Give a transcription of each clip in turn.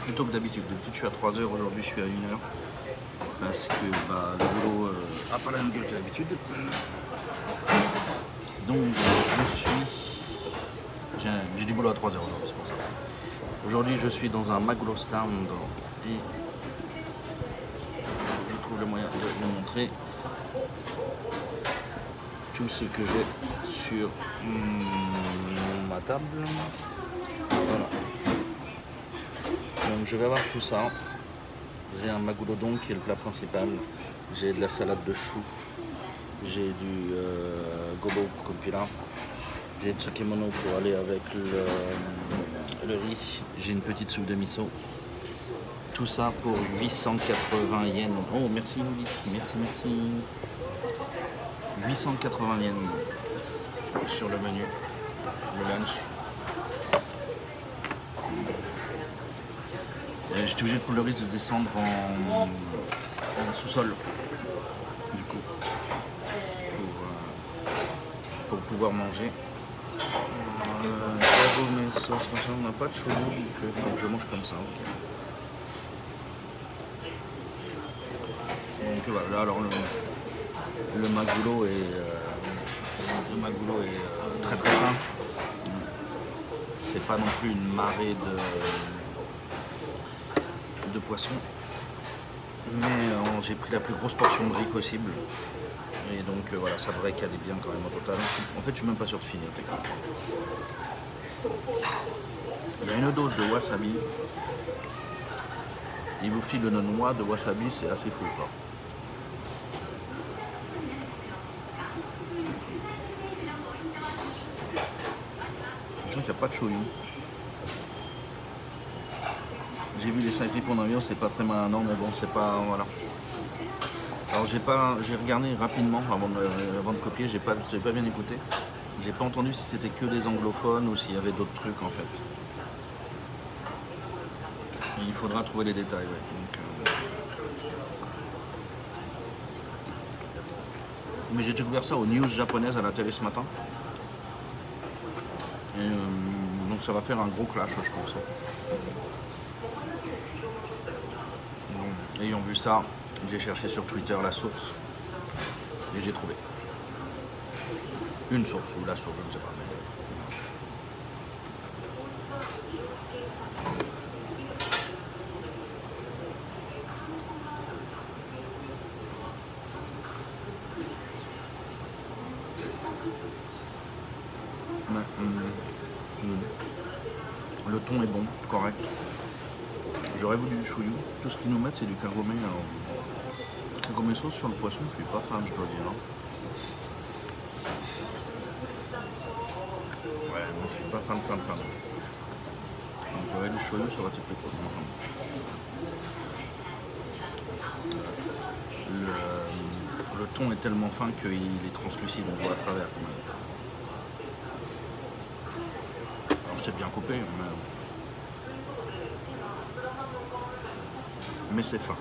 plus tôt que d'habitude. D'habitude je suis à 3 heures, aujourd'hui je suis à 1 heure. Parce que le boulot a pas la même gueule que d'habitude. Donc j'ai du boulot à 3 heures aujourd'hui, c'est pour ça. Aujourd'hui je suis dans un Magulo stand et je trouve le moyen de vous montrer tout ce que j'ai sur ma table. Voilà. Donc je vais avoir tout ça. J'ai un magoulodon qui est le plat principal. J'ai de la salade de choux. J'ai du gobo compila. J'ai de tsukemono pour aller avec le riz. J'ai une petite soupe de miso. Tout ça pour 880 yens. Oh merci Louis, merci. 880 yens sur le menu, le lunch. J'étais obligé de prendre le risque de descendre en sous-sol, du coup, pour pouvoir manger. Mes sauces, machin, on n'a pas de chou, donc je mange comme ça. Okay. Donc voilà, alors le magoulot est très très fin. C'est pas non plus une marée de poisson, mais j'ai pris la plus grosse portion de riz possible et donc voilà, ça devrait caler bien quand même au total. En fait je suis même pas sûr de finir techniquement. Il y a une dose de wasabi, il vous file une noix de wasabi, c'est assez fou quoi. Je sens qu'il n'y a pas de shoyu. J'ai vu les 5 clips en avion, c'est pas très malin, mais bon, c'est pas. Voilà. Alors j'ai regardé rapidement avant de copier, j'ai pas bien écouté. J'ai pas entendu si c'était que des anglophones ou s'il y avait d'autres trucs en fait. Et il faudra trouver les détails, ouais. Donc, mais j'ai découvert ça aux news japonaises à la télé ce matin. Et donc ça va faire un gros clash, je pense. Ayant vu ça, j'ai cherché sur Twitter la source et j'ai trouvé une source ou la source, je ne sais pas. Le thon est bon, correct. J'aurais voulu du chouillou. Tout ce qu'ils nous mettent, c'est du kagomé. Alors, kagomé sauce sur le poisson, je suis pas fan, je dois dire. Ouais, non, je suis pas fan. Donc, j'aurais du chouillou, ça aurait été plus cool. Le thon est tellement fin qu'il est translucide, on voit à travers quand même. Alors, c'est bien coupé, mais c'est fin.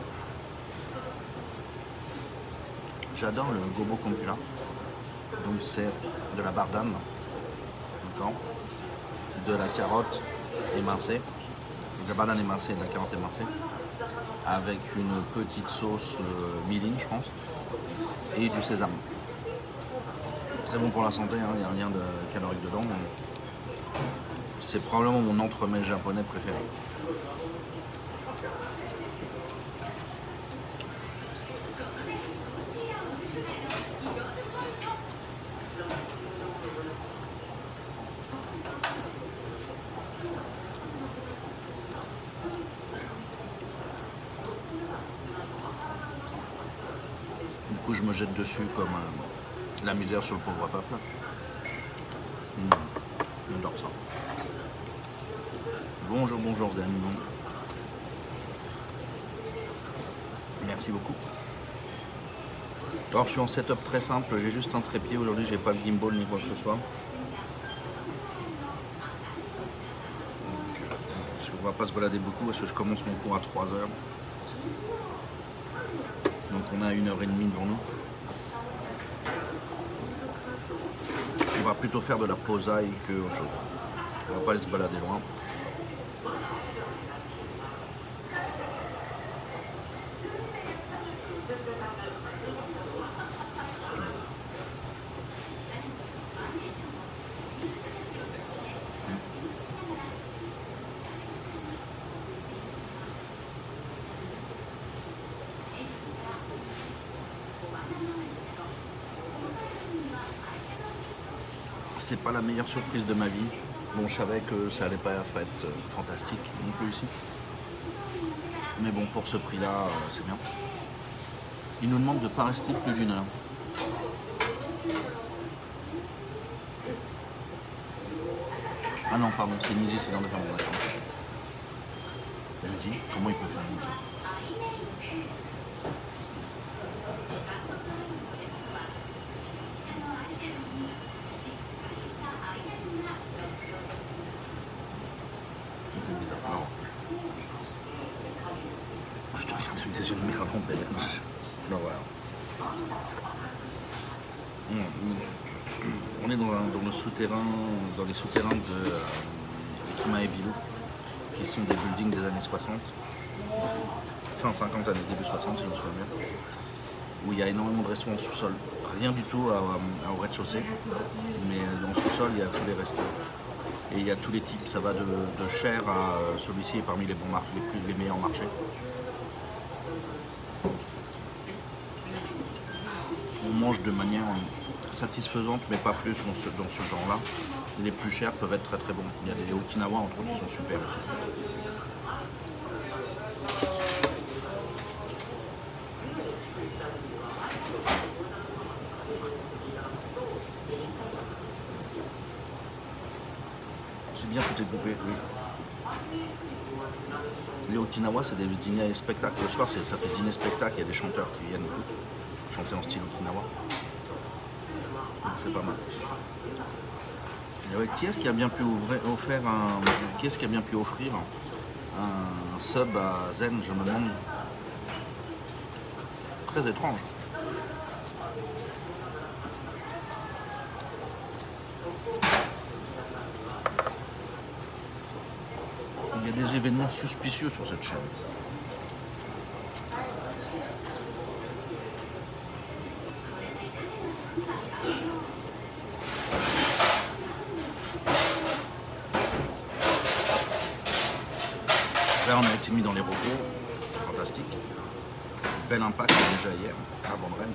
J'adore le gobo compila. Donc c'est de la bardane, de la carotte émincée, de la bardane émincée et de la carotte émincée, avec une petite sauce miline, je pense, et du sésame. Très bon pour la santé, il n'y a rien de calorique dedans. C'est probablement mon entremets japonais préféré. Du coup, je me jette dessus comme la misère sur le pauvre peuple. J'adore ça. Bonjour Zen. Merci beaucoup. Alors je suis en setup très simple, j'ai juste un trépied aujourd'hui, j'ai pas de gimbal ni quoi que ce soit. Donc, on va pas se balader beaucoup parce que je commence mon cours à 3 heures. Donc on a 1h30 devant nous. On va plutôt faire de la posaille que autre chose. On va pas aller se balader loin. c'est pas la meilleure surprise de ma vie. Bon, je savais que ça allait pas être fantastique non plus ici. Mais bon, pour ce prix-là, c'est bien. Ils nous demandent de ne pas rester plus d'une heure. Ah non, pardon, c'est midi, c'est l'heure de faire mon d'accord. Midi, comment il peut faire midi? C'est bizarre. Alors, je te regarde celui c'est une merlon belge. Non, voilà. On est dans le souterrain, dans les souterrains de Kima et Bilou, qui sont des buildings des années 60, fin 50, années début 60 si je me souviens bien, où il y a énormément de restaurants au sous-sol. Rien du tout au rez-de-chaussée, mais dans le sous-sol il y a tous les restos. Et il y a tous les types, ça va de cher à celui-ci est parmi les bons marchés, les meilleurs marchés. On mange de manière satisfaisante, mais pas plus dans ce genre-là. Les plus chers peuvent être très très bons. Il y a des Okinawa entre autres qui sont super aussi. C'est bien, tout est coupé, oui. Les Okinawa, c'est des dîners et spectacles. Le soir, ça fait dîner-spectacle, il y a des chanteurs qui viennent chanter en style Okinawa. Donc c'est pas mal. Et ouais, qui est-ce qui a bien pu offrir un sub à Zen, je me demande. Très étrange. Il y a des événements suspicieux sur cette chaîne. Là, on a été mis dans les repos. Fantastique. Bel impact déjà hier, avant de Rennes.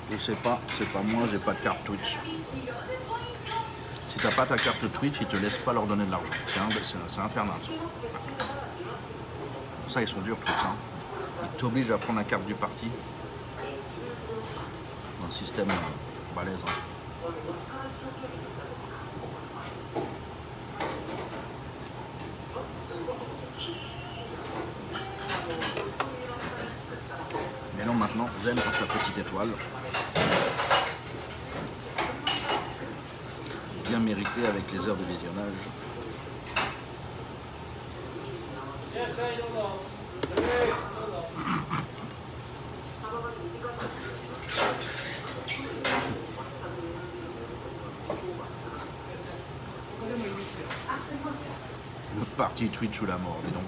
Je sais pas, c'est pas moi, j'ai pas de carte Twitch. Si t'as pas ta carte Twitch, ils te laissent pas leur donner de l'argent. C'est infernal. Ça, ils sont durs tout ça. Ils t'obligent à prendre la carte du parti. Un système balèze. Hein. Mais non, maintenant, Zen passe la petite étoile. Bien mérité avec les heures de visionnage. Le parti Twitch ou la mort, dis donc.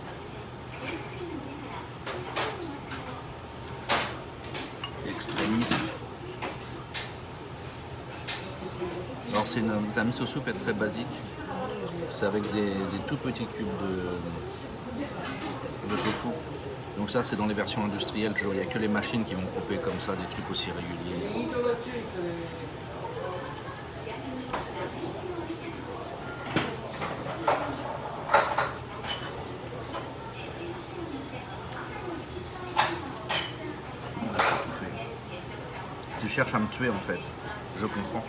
Extrémiste. Alors c'est la miso soupe est très basique. C'est avec des tout petits cubes de tofu. Donc ça c'est dans les versions industrielles toujours. Il n'y a que les machines qui vont couper comme ça des trucs aussi réguliers. Tu cherches à me tuer en fait, je comprends.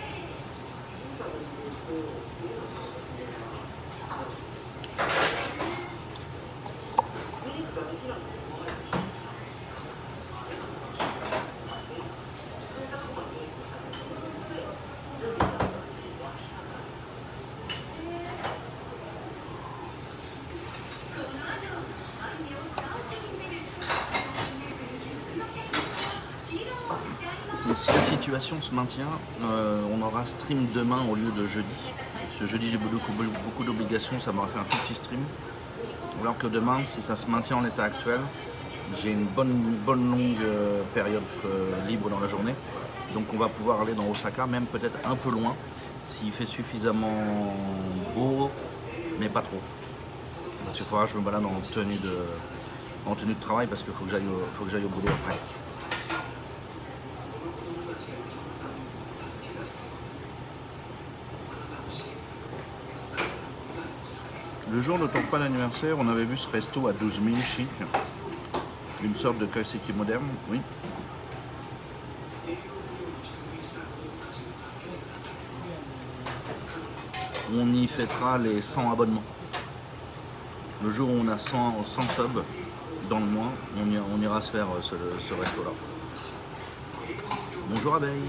Donc, si la situation se maintient, on aura stream demain au lieu de jeudi. Ce jeudi j'ai beaucoup d'obligations, ça m'aura fait un tout petit stream. Alors que demain, si ça se maintient en l'état actuel, j'ai une bonne longue période libre dans la journée. Donc on va pouvoir aller dans Osaka, même peut-être un peu loin, s'il fait suffisamment beau, mais pas trop. Parce qu'il faudra que je me balade en tenue de travail parce qu'il faut que j'aille au boulot après. Le jour de ton pas d'anniversaire, on avait vu ce resto à 12 000 chic. Une sorte de Kaiseki moderne, oui. On y fêtera les 100 abonnements. Le jour où on a 100 subs dans le mois, on ira se faire ce resto-là. Bonjour abeille.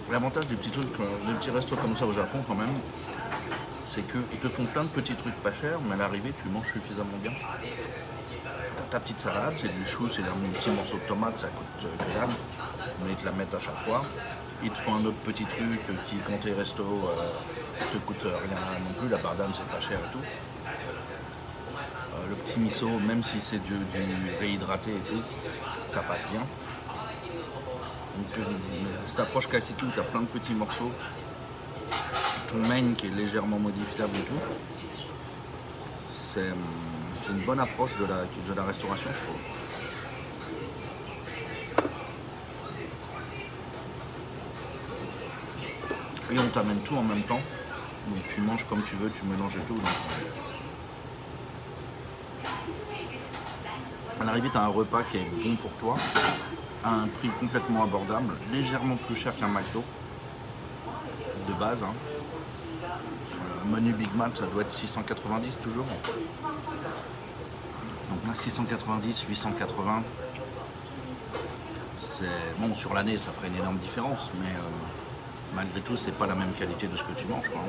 L'avantage des petits restos comme ça au Japon quand même, c'est qu'ils te font plein de petits trucs pas chers, mais à l'arrivée tu manges suffisamment bien. T'as ta petite salade, c'est du chou, c'est un petit morceau de tomate, ça coûte que dalle, mais ils te la mettent à chaque fois. Ils te font un autre petit truc qui, quand t'es resto, te coûte rien non plus, la bardane c'est pas cher et tout. Le petit miso, même si c'est du réhydraté et tout, ça passe bien. Donc, cette approche Kaiseki où tu as plein de petits morceaux, ton main qui est légèrement modifiable et tout, c'est une bonne approche de la restauration, je trouve. Et on t'amène tout en même temps, donc tu manges comme tu veux, tu mélanges tout. Donc, à l'arrivée, tu as un repas qui est bon pour toi, à un prix complètement abordable, légèrement plus cher qu'un McDo de base. Hein. Menu Big Mac, ça doit être 690 toujours. Donc là, 690, 880. C'est bon, sur l'année, ça ferait une énorme différence, mais malgré tout, c'est pas la même qualité de ce que tu manges, quoi.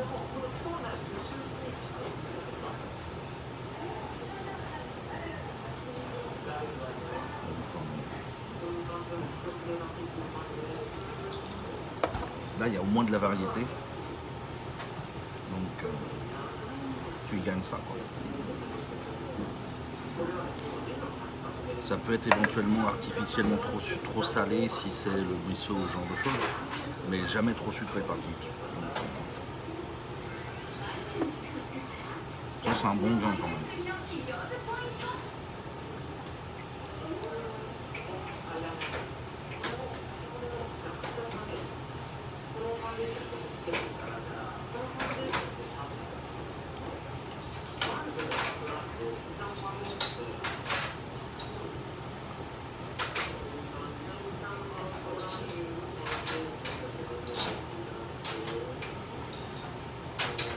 Là, il y a au moins de la variété. Donc, tu y gagnes ça, quoi. Ça peut être éventuellement artificiellement trop salé si c'est le miso ou ce genre de choses, mais jamais trop sucré par contre. Donc, ça, c'est un bon vin quand même.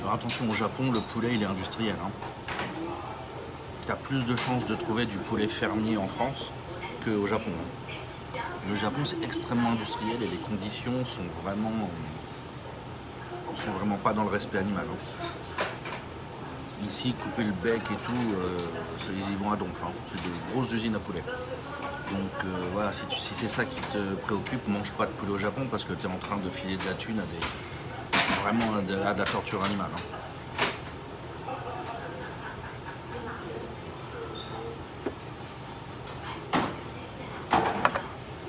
Alors attention, au Japon, le poulet il est industriel. Hein. Tu as plus de chances de trouver du poulet fermier en France qu'au Japon. Hein. Le Japon c'est extrêmement industriel et les conditions sont vraiment pas dans le respect animal. Hein. Ici, couper le bec et tout, ils y vont à donf. Hein. C'est de grosses usines à poulet. Donc voilà, si c'est ça qui te préoccupe, mange pas de poulet au Japon parce que tu es en train de filer de la thune à de la torture animale. Hein.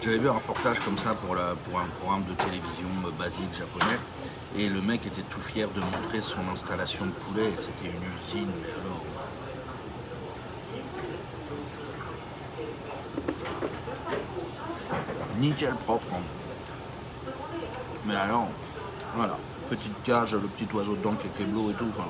J'avais vu un reportage comme ça pour un programme de télévision basique japonais et le mec était tout fier de montrer son installation de poulet. C'était une usine, mais alors... nickel propre. Hein. Mais alors, voilà, petite cage, le petit oiseau dedans qui est bleu et tout. Enfin,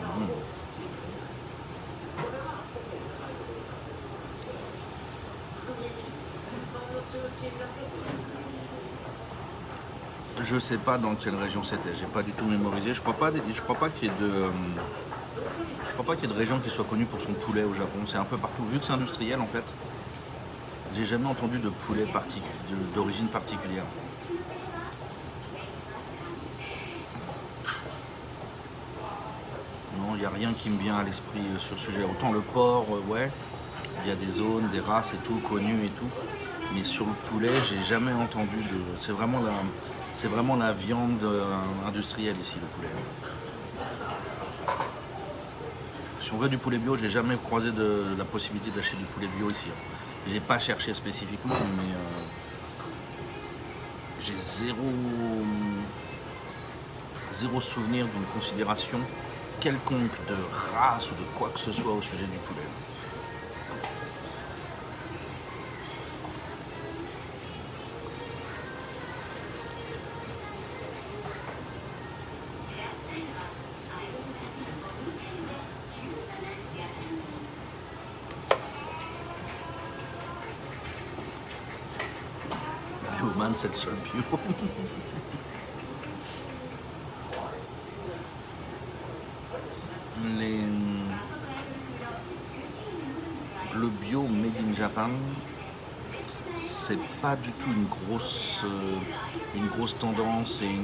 Je sais pas dans quelle région c'était, j'ai pas du tout mémorisé. Je crois pas qu'il y ait Je crois pas qu'il y ait de région qui soit connue pour son poulet au Japon. C'est un peu partout. Vu que c'est industriel en fait, j'ai jamais entendu de poulet d'origine particulière. Non, il n'y a rien qui me vient à l'esprit sur ce sujet. Autant le porc, ouais, il y a des zones, des races et tout, connues et tout. Mais sur le poulet, j'ai jamais entendu de. C'est vraiment la viande industrielle ici, le poulet. Si on veut du poulet bio, j'ai jamais croisé de la possibilité d'acheter du poulet bio ici. J'ai pas cherché spécifiquement, mais j'ai zéro souvenir d'une considération quelconque de race ou de quoi que ce soit au sujet du poulet. Bioman, c'est le seul bio. Le bio made in Japan, c'est pas du tout une grosse tendance et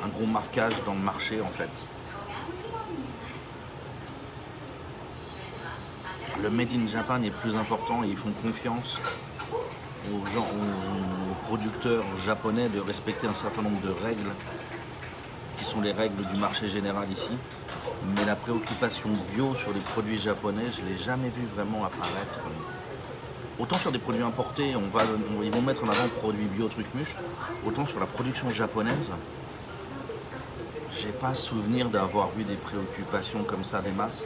un gros marquage dans le marché en fait. Le made in Japan est plus important et ils font confiance aux producteurs japonais de respecter un certain nombre de règles qui sont les règles du marché général ici. Mais la préoccupation bio sur les produits japonais, je ne l'ai jamais vu vraiment apparaître. Autant sur des produits importés, ils vont mettre en avant produits bio, trucs mûches. Autant sur la production japonaise, j'ai pas souvenir d'avoir vu des préoccupations comme ça des masses.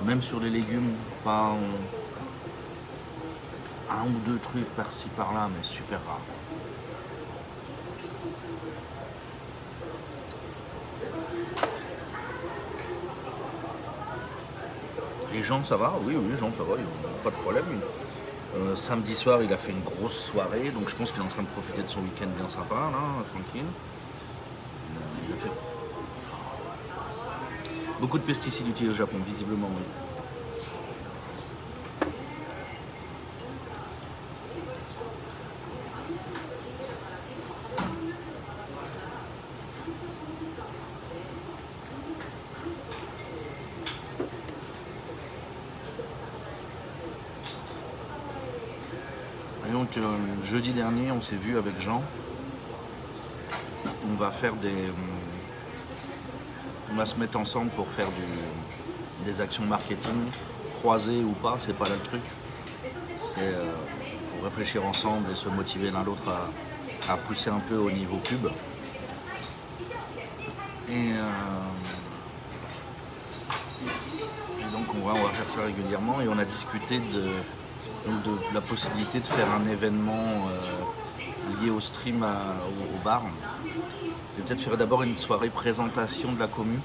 Même sur les légumes, pas un ou deux trucs par-ci par-là, mais super rare. Les gens, ça va? Oui, les gens, ça va, pas de problème. Samedi soir, il a fait une grosse soirée, donc je pense qu'il est en train de profiter de son week-end bien sympa, là, tranquille. Il a fait beaucoup de pesticides utilisés au Japon, visiblement, oui. Et donc jeudi dernier, on s'est vu avec Jean. On va se mettre ensemble pour faire des actions marketing, croisées ou pas, c'est pas là le truc. C'est pour réfléchir ensemble et se motiver l'un l'autre à pousser un peu au niveau pub. Et donc on va faire ça régulièrement et on a discuté de la possibilité de faire un événement lié au stream au bar. Je vais peut-être faire d'abord une soirée présentation de la commu.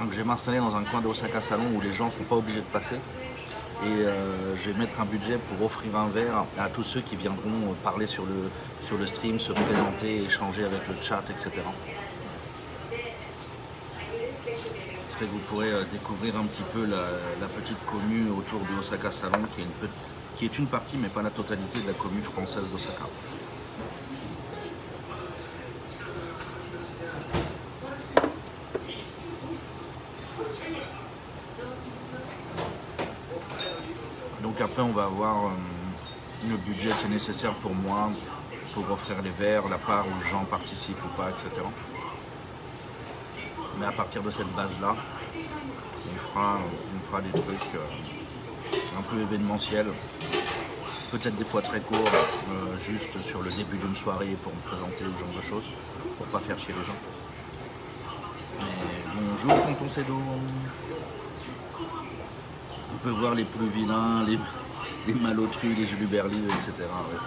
Donc je vais m'installer dans un coin d'Osaka Salon où les gens ne sont pas obligés de passer. Et je vais mettre un budget pour offrir un verre à tous ceux qui viendront parler sur le stream, se présenter, échanger avec le chat, etc. Ça fait que vous pourrez découvrir un petit peu la petite commu autour de Osaka Salon qui est une partie mais pas la totalité de la commu française d'Osaka. Donc après on va avoir le budget qui est nécessaire pour moi pour offrir les verres, la part où les gens participent ou pas, etc. Mais à partir de cette base-là, on fera des trucs un peu événementiels, peut-être des fois très courts, juste sur le début d'une soirée pour me présenter ce genre de choses, pour pas faire chier les gens. Mais bonjour tonton Cédo. On peut voir les plus vilains, les malotrus, les uluberlus, etc. Ouais.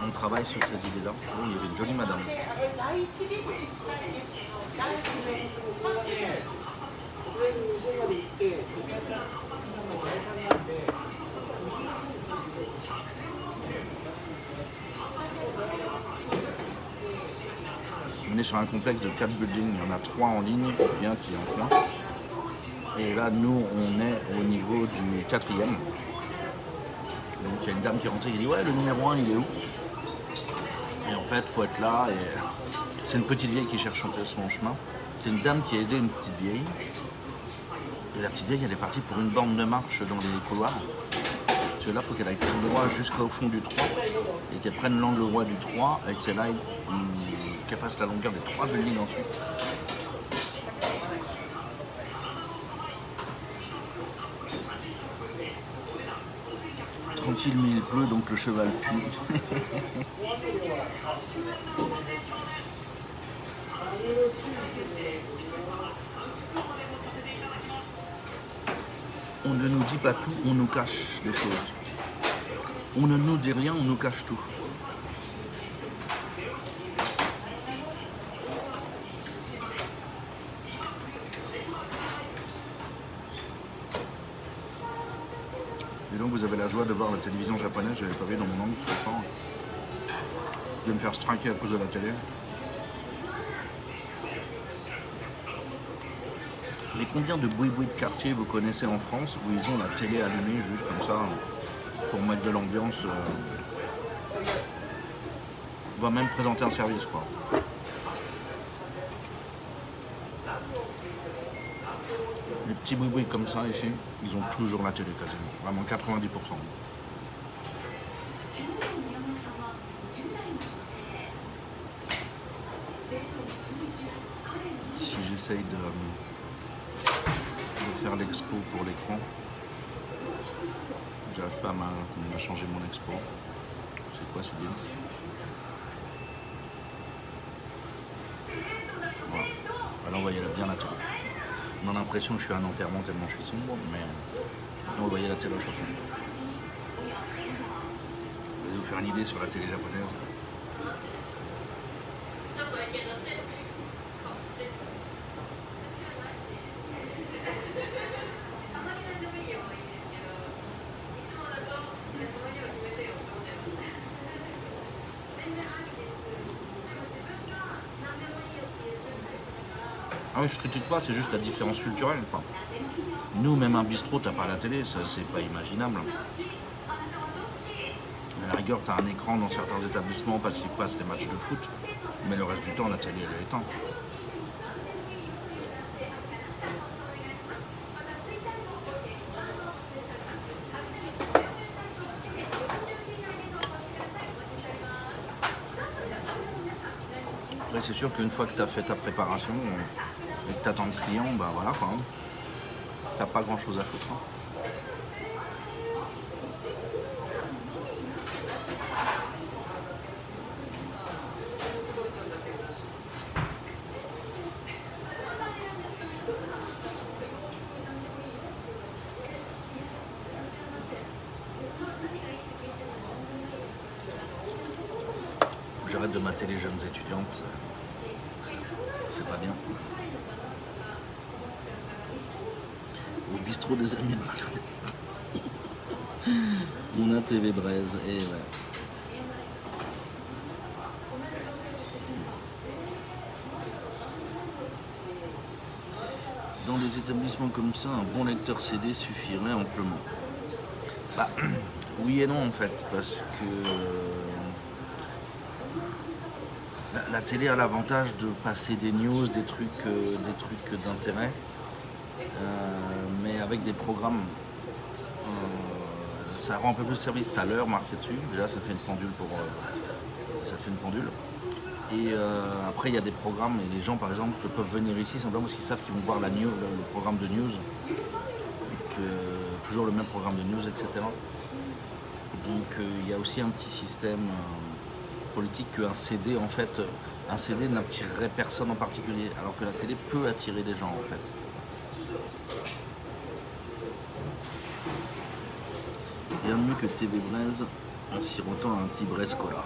On travaille sur ces idées-là. Oh, il y avait une jolie madame. On est sur un complexe de 4 buildings, il y en a 3 en ligne et puis un qui est en coin. Et là, nous, on est au niveau du 4e. Donc il y a une dame qui est rentrée qui dit ouais, le numéro 1 il est où? Et en fait, il faut être là. Et c'est une petite vieille qui cherche son chemin. C'est une dame qui a aidé une petite vieille. Et la petite vieille, elle est partie pour une bande de marche dans les couloirs. Parce que là, il faut qu'elle aille tout droit jusqu'au fond du 3 et qu'elle prenne l'angle droit du 3 et qu'elle fasse la longueur des 3 buildings ensuite. Tranquille, mais il pleut, donc le cheval pue. On ne nous dit pas tout, on nous cache des choses. On ne nous dit rien, on nous cache tout. Et donc vous avez la joie de voir la télévision japonaise, je l'avais pas vu dans mon angle ce soir. Je vais me faire striker à cause de la télé. Mais combien de boui-boui de quartier vous connaissez en France où ils ont la télé allumée juste comme ça pour mettre de l'ambiance on va même présenter un service quoi. Les petits boui-boui comme ça ici, ils ont toujours la télé quasiment, vraiment 90%. Si j'essaye de faire l'expo pour l'écran, j'arrive pas à changer mon expo. C'est quoi ce lien? Voilà. Alors on voyait bien la télé. On a l'impression que je suis à un enterrement tellement je suis sombre, mais on voyait la télé au Japon. Je vais vous faire une idée sur la télé japonaise. Ah oui, je critique pas, c'est juste la différence culturelle. Quoi. Nous, même un bistrot, t'as pas la télé, ça c'est pas imaginable. À la rigueur, t'as un écran dans certains établissements parce qu'ils passent des matchs de foot, mais le reste du temps, la télé elle est éteinte. Après, c'est sûr qu'une fois que tu as fait ta préparation et que tu attends le client, bah voilà quoi. T'as pas grand chose à foutre. Hein. J'arrête de mater les jeunes étudiantes, c'est pas bien. Au bistrot des amis de on a TV Braise, et ouais. Dans des établissements comme ça, un bon lecteur CD suffirait amplement. Bah, oui et non en fait, parce que la télé a l'avantage de passer des news, des trucs d'intérêt, mais avec des programmes, ça rend un peu plus service. T'as l'heure marquée dessus, déjà ça fait une pendule Et après il y a des programmes et les gens par exemple peuvent venir ici simplement parce qu'ils savent qu'ils vont voir le programme de news, toujours le même programme de news, etc. Donc il y a aussi un petit système politique qu'un CD en fait, un CD n'attirerait personne en particulier, alors que la télé peut attirer des gens en fait. Rien de mieux que TV Braise en sirotant un petit Braise Cola.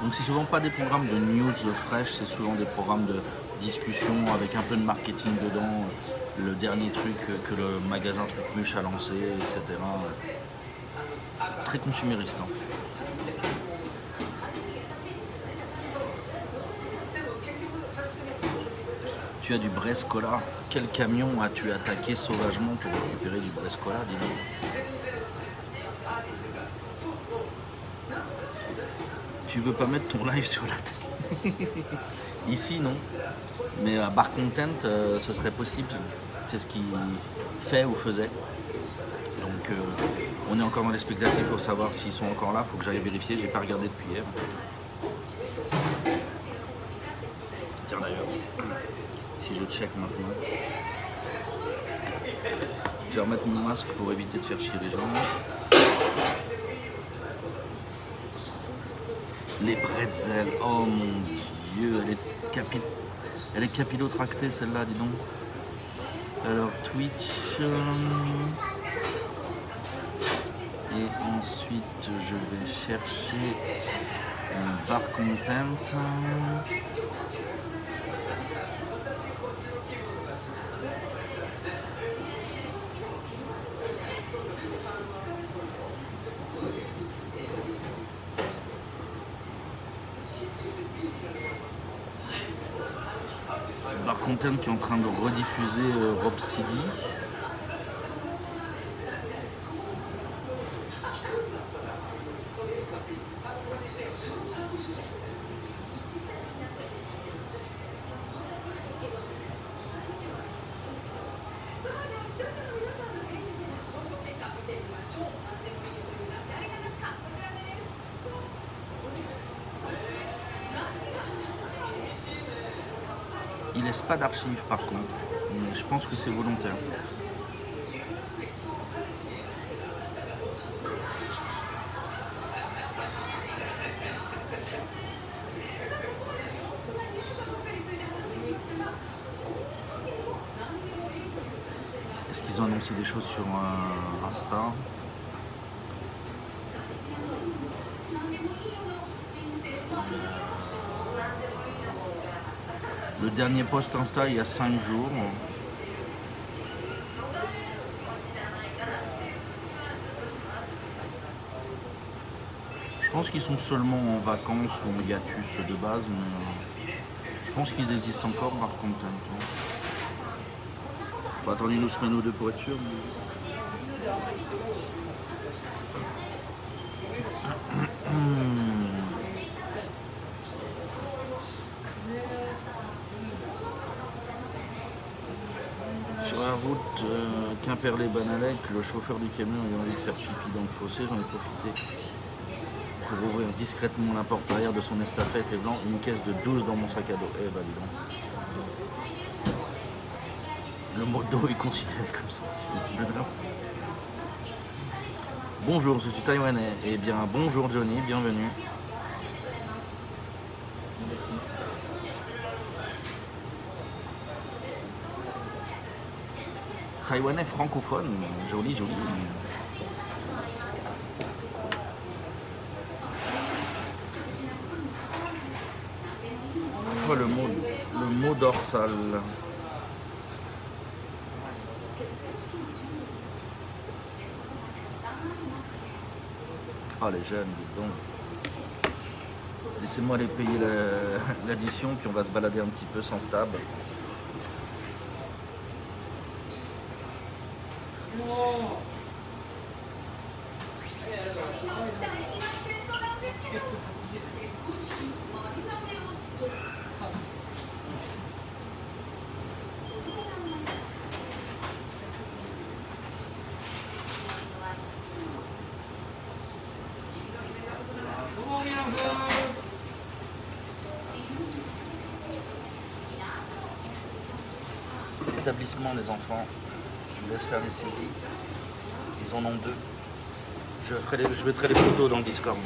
Donc c'est souvent pas des programmes de news fraîches, c'est souvent des programmes de discussion avec un peu de marketing dedans, le dernier truc que le magasin Trucmuche a lancé, etc. Très consumériste. Hein. Tu as du Brescola. Quel camion as-tu attaqué sauvagement pour récupérer du Brescola, dis donc. Tu veux pas mettre ton live sur la télé? Ici, non. Mais à Bar Content, ce serait possible. C'est ce qu'il fait ou faisait. Donc, on est encore dans les spectacles pour savoir s'ils sont encore là. Il faut que j'aille vérifier. J'ai pas regardé depuis hier. Tiens d'ailleurs, si je check maintenant, je vais remettre mon masque pour éviter de faire chier les gens. Les bretzels, oh mon dieu, elle est capillotractée celle-là, dis donc. Alors Twitch, et ensuite je vais chercher un Bar Content. Bar Content qui est en train de rediffuser Rhapsody. Il laisse pas d'archives par contre, mais je pense que c'est volontaire. Est-ce qu'ils ont annoncé des choses sur Insta? Le dernier post Insta il y a 5 jours. Je pense qu'ils sont seulement en vacances ou en hiatus de base, mais je pense qu'ils existent encore par contre. On va attendre une semaine ou deux pour être sûr. Sur la route Quimperlé-Banalec, le chauffeur du camion avait envie de faire pipi dans le fossé, j'en ai profité pour ouvrir discrètement la porte arrière de son estafette et blanc, une caisse de 12 dans mon sac à dos. Eh ben dis donc. Le mot d'eau est considéré comme sensible. Bonjour, je suis taïwanais. Eh bien bonjour Johnny, bienvenue. Taïwanais francophone, joli, joli. Oh, le mot dorsal. Oh les jeunes, dites donc. Laissez-moi aller payer l'addition, puis on va se balader un petit peu sans stab. Établissement les enfants, je vous laisse faire les saisies, ils en ont 2. Je mettrai les photos dans le Discord.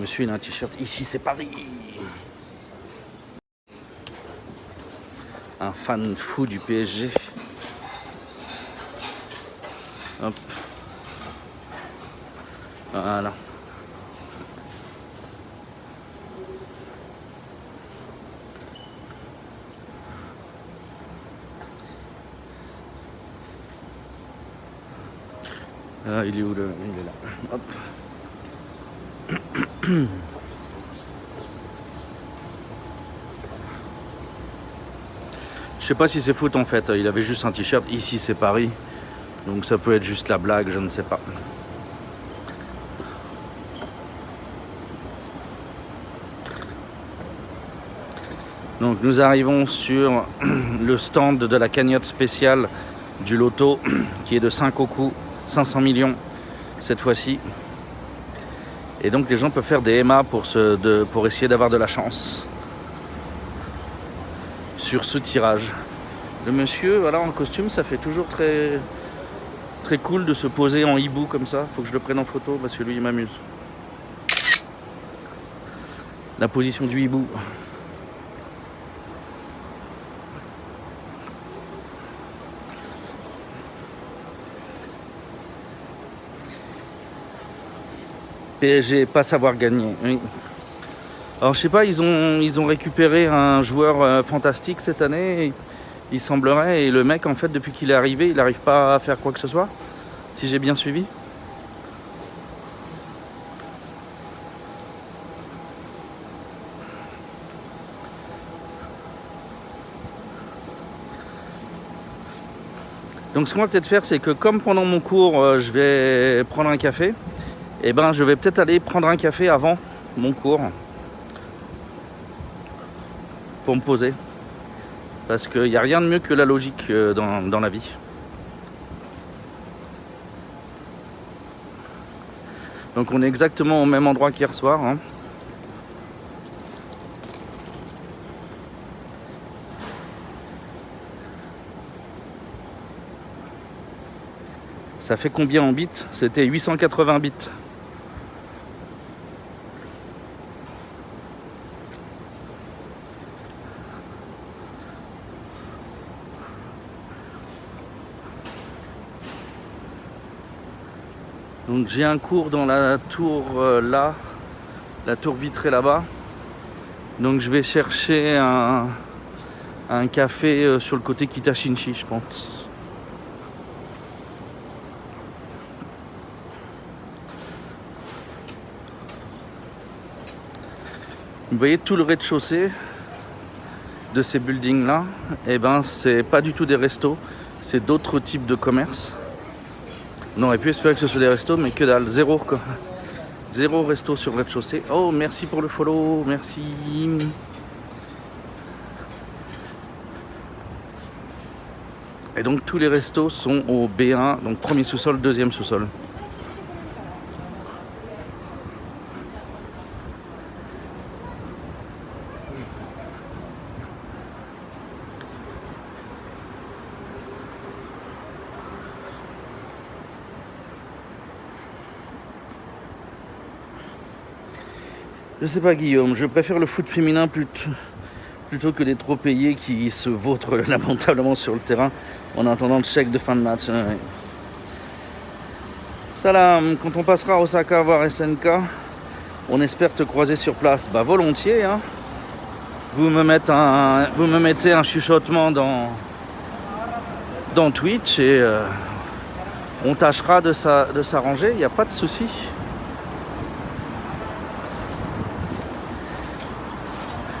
monsieur il a un t-shirt. Ici c'est Paris. Un fan fou du PSG. Hop. Voilà. Ah, il est où le... Il est là. Hop. Je sais pas si c'est foot en fait. Il avait juste un t-shirt. Ici c'est Paris. Donc ça peut être juste la blague, je ne sais pas. Donc nous arrivons sur le stand de la cagnotte spéciale du loto qui est de 5 au coup, 500 millions cette fois-ci. Et donc les gens peuvent faire des MA pour essayer d'avoir de la chance sur ce tirage. Le monsieur, voilà, en costume, ça fait toujours très, très cool de se poser en hibou comme ça. Faut que je le prenne en photo parce que lui il m'amuse. La position du hibou. PSG, pas savoir gagner. Oui. Alors je sais pas, ils ont récupéré un joueur fantastique cette année, il semblerait, et le mec en fait depuis qu'il est arrivé, il n'arrive pas à faire quoi que ce soit, si j'ai bien suivi. Donc ce qu'on va peut-être faire, c'est que comme pendant mon cours, je vais prendre un café, et ben je vais peut-être aller prendre un café avant mon cours pour me poser. Parce qu'il n'y a rien de mieux que la logique dans la vie. Donc on est exactement au même endroit qu'hier soir. Hein. Ça fait combien en bits? C'était 880 bits. Donc j'ai un cours dans la tour là, la tour vitrée là-bas. Donc je vais chercher un café sur le côté Kitashinchi, je pense. Vous voyez tout le rez-de-chaussée de ces buildings là, et ben c'est pas du tout des restos, c'est d'autres types de commerces. On aurait pu espérer que ce soit des restos, mais que dalle, zéro quoi. Zéro resto sur le rez-de-chaussée. Oh, merci pour le follow, merci. Et donc tous les restos sont au B1, donc premier sous-sol, deuxième sous-sol. Je sais pas Guillaume, je préfère le foot féminin plutôt que les trop payés qui se vautrent lamentablement sur le terrain en attendant le chèque de fin de match. Ouais. Salam, quand on passera à Osaka voir SNK, on espère te croiser sur place. Bah volontiers, hein. Vous me mettez un chuchotement dans Twitch et on tâchera de s'arranger, il n'y a pas de souci.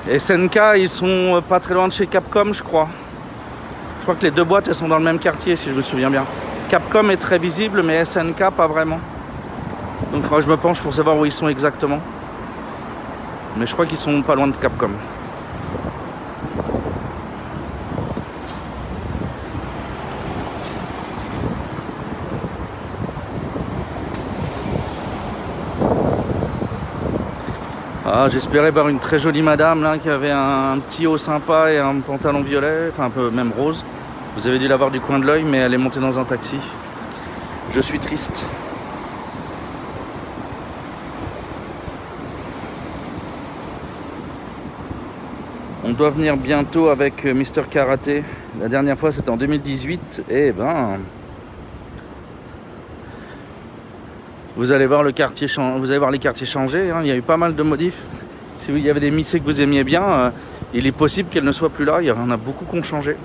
SNK, ils sont pas très loin de chez Capcom, je crois. Je crois que les deux boîtes, elles sont dans le même quartier, si je me souviens bien. Capcom est très visible, mais SNK, pas vraiment. Donc il faudra que je me penche pour savoir où ils sont exactement. Mais je crois qu'ils sont pas loin de Capcom. Ah, j'espérais voir une très jolie madame là qui avait un petit haut sympa et un pantalon violet, enfin un peu même rose. Vous avez dû la voir du coin de l'œil, mais elle est montée dans un taxi. Je suis triste. On doit venir bientôt avec Mister Karaté. La dernière fois c'était en 2018. Et ben, vous allez voir le quartier, vous allez voir les quartiers changer. Hein. Il y a eu pas mal de modifs. Si il y avait des mixés que vous aimiez bien, il est possible qu'elles ne soient plus là. Il y en a beaucoup qui ont changé.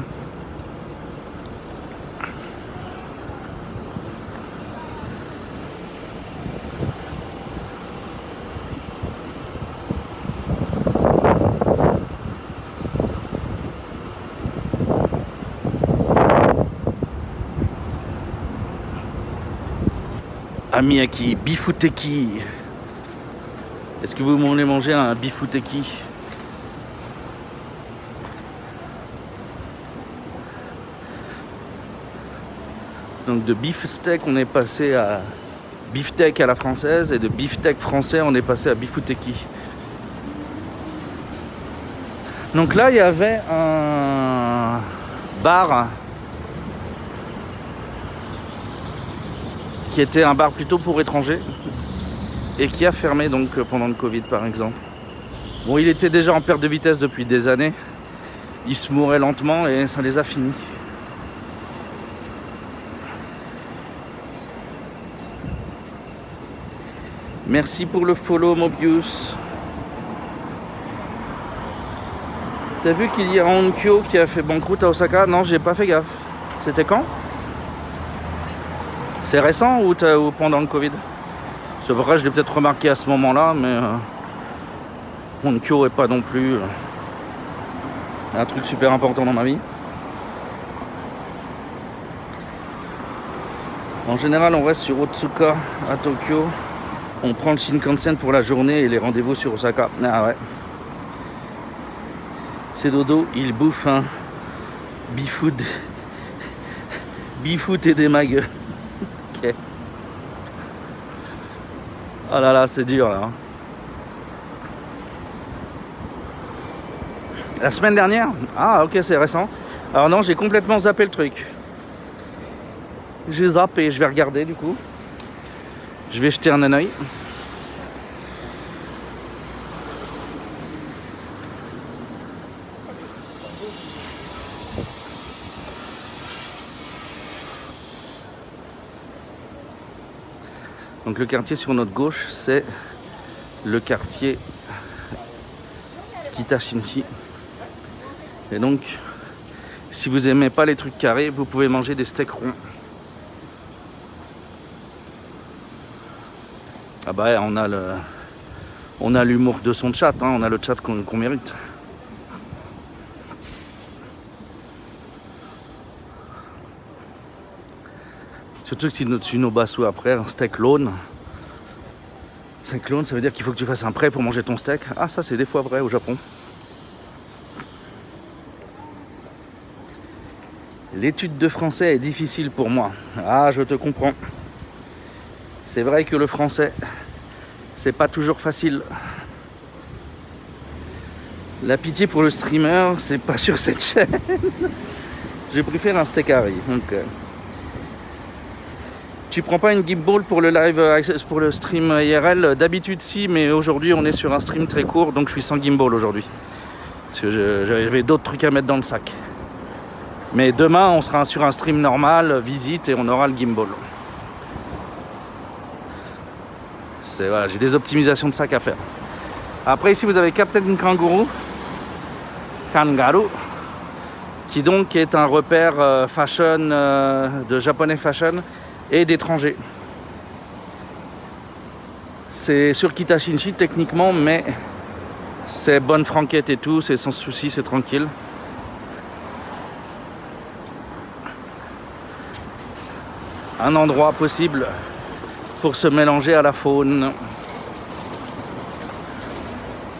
Amiaki, Bifuteki. Est-ce que vous voulez manger un Bifuteki? Donc de beefsteak, on est passé à beefsteak à la française, et de beefsteak français, on est passé à Bifuteki. Donc là, il y avait un bar qui était un bar plutôt pour étrangers et qui a fermé donc pendant le Covid par exemple. Bon, il était déjà en perte de vitesse depuis des années. Il se mourait lentement et ça les a finis. Merci pour le follow Mobius. T'as vu qu'il y a Onkyo qui a fait banqueroute à Osaka? Non, j'ai pas fait gaffe. C'était quand? C'est récent ou pendant le Covid? C'est vrai, je l'ai peut-être remarqué à ce moment-là, mais Onkyo est pas non plus un truc super important dans ma vie. En général, on reste sur Otsuka à Tokyo. On prend le Shinkansen pour la journée et les rendez-vous sur Osaka. Ah ouais. C'est dodo, il bouffe un bifood. Bifoot et des magues. Ok. Oh là là, c'est dur là. La semaine dernière? Ah ok, c'est récent. Alors non, j'ai complètement zappé le truc. J'ai zappé, je vais regarder du coup. Je vais jeter un œil. Donc le quartier sur notre gauche, c'est le quartier Kitashinshi. Et donc, si vous aimez pas les trucs carrés, vous pouvez manger des steaks ronds. Ah bah on a l'humour de son chat, hein, on a le chat qu'on mérite. Surtout que si notre Sunobasu après, un steak loan. Steak loan, ça veut dire qu'il faut que tu fasses un prêt pour manger ton steak. Ah ça c'est des fois vrai au Japon. L'étude de français est difficile pour moi. Ah, je te comprends. C'est vrai que le français, c'est pas toujours facile. La pitié pour le streamer, c'est pas sur cette chaîne. Je préfère un steak hari. Donc, tu prends pas une gimbal pour le live, pour le stream IRL? D'habitude si, mais aujourd'hui on est sur un stream très court, donc je suis sans gimbal aujourd'hui. Parce que j'avais d'autres trucs à mettre dans le sac. Mais demain on sera sur un stream normal, visite, et on aura le gimbal. Voilà, j'ai des optimisations de sac à faire. Après ici vous avez Captain Kangaroo, qui donc est un repère fashion, de japonais fashion et d'étrangers. C'est sur Kitashinshi techniquement, mais c'est bonne franquette et tout, c'est sans souci, c'est tranquille. Un endroit possible pour se mélanger à la faune.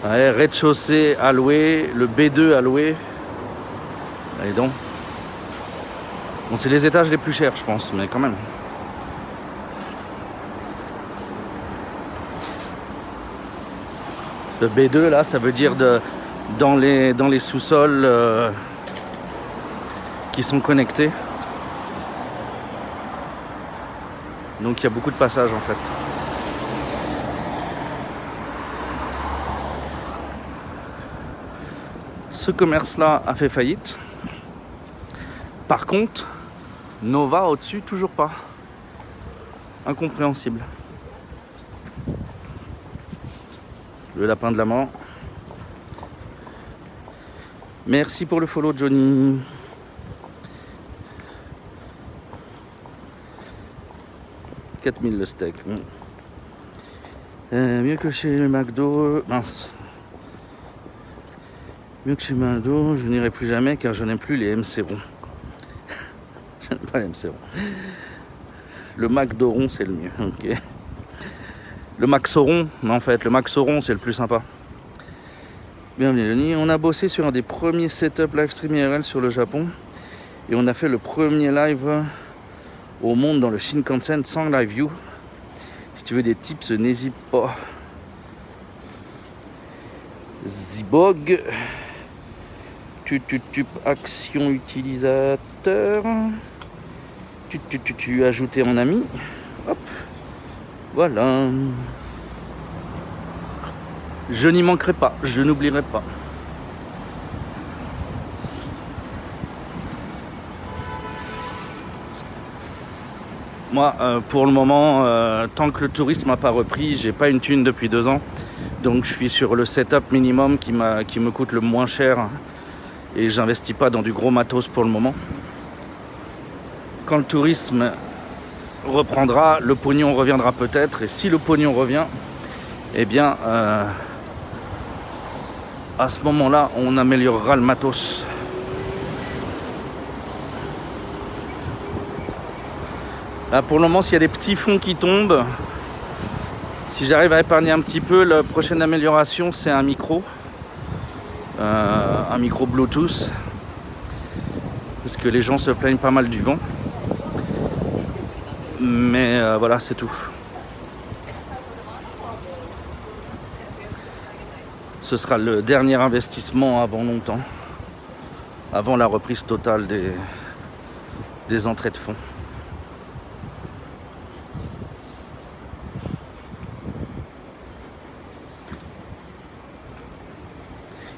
Ouais, rez-de-chaussée à louer, le B2 à louer. Allez donc. Bon, c'est les étages les plus chers, je pense, mais quand même. Le B2 là, ça veut dire dans les sous-sols qui sont connectés. Donc il y a beaucoup de passages en fait. Ce commerce-là a fait faillite. Par contre, Nova au-dessus, toujours pas. Incompréhensible. Le lapin de la mort. Merci pour le follow, Johnny. « 4000 le steak. Mieux que chez le McDo. Mince. Mieux que chez McDo, je n'irai plus jamais car je n'aime plus les MC ronds. Je n'aime pas les MC ronds. Le McDo rond, c'est le mieux. Ok. Le Maxoron, mais en fait, le Maxoron, c'est le plus sympa. Bienvenue, Denis. On a bossé sur un des premiers setups live stream IRL sur le Japon. Et on a fait le premier live au monde dans le Shinkansen sans live view. Si tu veux des tips, n'hésite pas. Zibog. Action utilisateur. Ajouter en ami. Hop. Voilà. Je n'y manquerai pas. Je n'oublierai pas. Moi, pour le moment, tant que le tourisme n'a pas repris, j'ai pas une thune depuis 2 ans. Donc je suis sur le setup minimum qui me coûte le moins cher. Et j'investis pas dans du gros matos pour le moment. Quand le tourisme reprendra, le pognon reviendra peut-être. Et si le pognon revient, eh bien, à ce moment-là, on améliorera le matos. Là, pour le moment, s'il y a des petits fonds qui tombent, si j'arrive à épargner un petit peu, la prochaine amélioration, c'est un micro Bluetooth, parce que les gens se plaignent pas mal du vent. Mais voilà, c'est tout. Ce sera le dernier investissement avant longtemps, avant la reprise totale des entrées de fonds.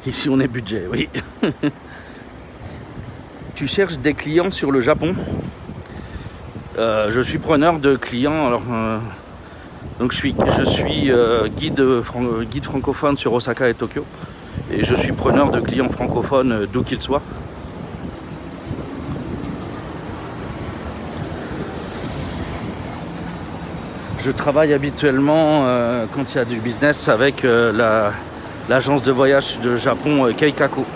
Ici on est budget, oui. Tu cherches des clients sur le Japon? Je suis preneur de clients. Alors, donc je suis guide francophone sur Osaka et Tokyo. Et je suis preneur de clients francophones d'où qu'ils soient. Je travaille habituellement quand il y a du business avec l'agence de voyage de Japon Keikaku.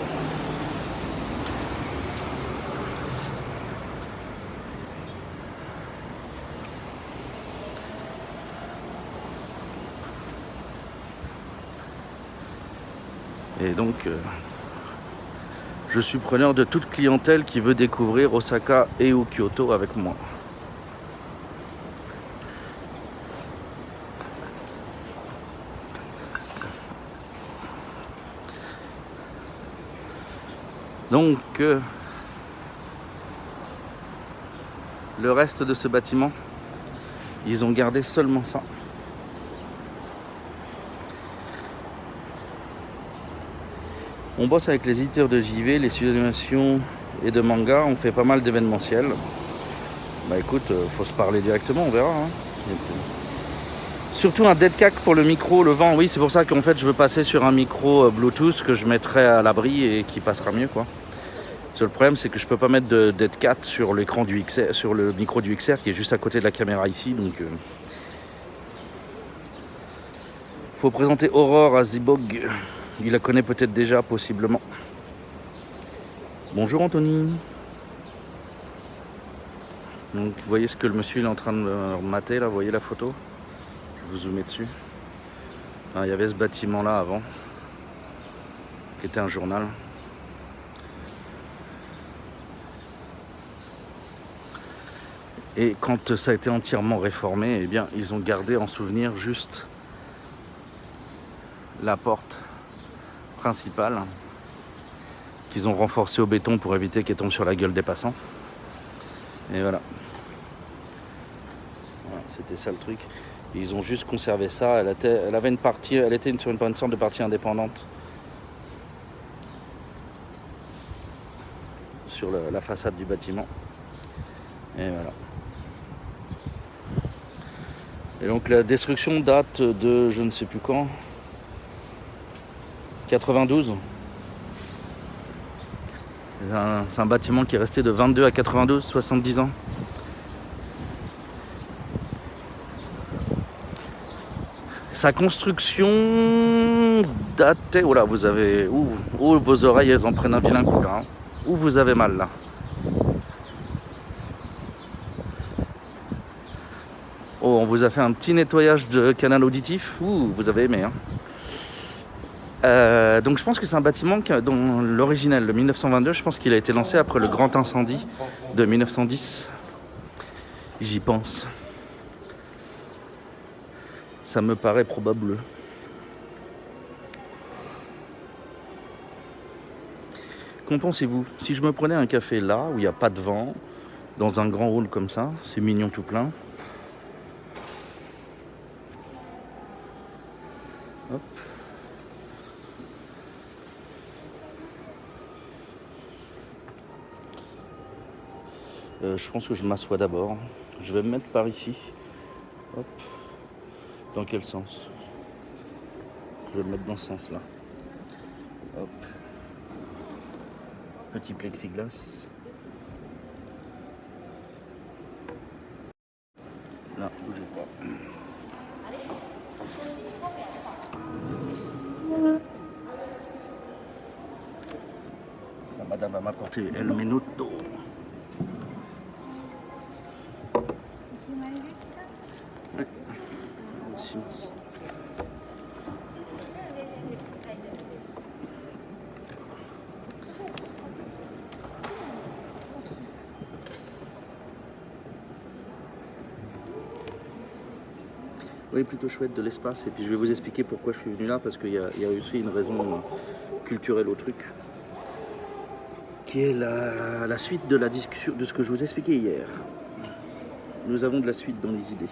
Et donc, je suis preneur de toute clientèle qui veut découvrir Osaka et ou Kyoto avec moi. Donc, le reste de ce bâtiment, ils ont gardé seulement ça. On bosse avec les éditeurs de JV, les studios d'animation et de manga. On fait pas mal d'événementiels. Bah écoute, faut se parler directement, on verra. Hein. Surtout un dead cac pour le micro, le vent. Oui, c'est pour ça qu'en fait je veux passer sur un micro Bluetooth que je mettrai à l'abri et qui passera mieux, quoi. Parce que le problème, c'est que je peux pas mettre de dead cat sur l'écran du XR, sur le micro du XR qui est juste à côté de la caméra ici. Donc, faut présenter Aurore à Zibog. Il la connaît peut-être déjà, possiblement. Bonjour Anthony. Donc vous voyez ce que le monsieur il est en train de mater là, vous voyez la photo? Je vais vous zoomer dessus. Ah, il y avait ce bâtiment là avant, qui était un journal. Et quand ça a été entièrement réformé, eh bien ils ont gardé en souvenir juste la porte principale qu'ils ont renforcée au béton pour éviter qu'elle tombe sur la gueule des passants. Et voilà. Voilà, c'était ça le truc. Et ils ont juste conservé ça. Elle avait une partie, elle était sur une sorte de partie indépendante. sur la façade du bâtiment. Et voilà. Et donc la destruction date de je ne sais plus quand. 92. C'est un bâtiment qui est resté de 22 à 92, 70 ans. Sa construction datait... Oh là, vous avez... Ouh, vos oreilles, elles en prennent un vilain coup là. Hein. Où vous avez mal là. Oh, on vous a fait un petit nettoyage de canal auditif. Ouh, vous avez aimé. Hein. Donc je pense que c'est un bâtiment dont l'originel, le 1922, je pense qu'il a été lancé après le grand incendie de 1910. J'y pense. Ça me paraît probable. Qu'en pensez-vous? Si je me prenais un café là, où il n'y a pas de vent, dans un grand hall comme ça, c'est mignon tout plein. Hop. Je pense que je m'assois d'abord. Je vais me mettre par ici. Hop. Dans quel sens? Je vais me mettre dans ce sens-là. Hop. Petit plexiglas. Là, bougez pas. La madame va m'apporter el menuto. Ouais. Ici. Oui, plutôt chouette de l'espace. Et puis je vais vous expliquer pourquoi je suis venu là, parce qu'il y a aussi une raison culturelle au truc, qui est la suite de la discussion, de ce que je vous expliquais hier. Nous avons de la suite dans les idées.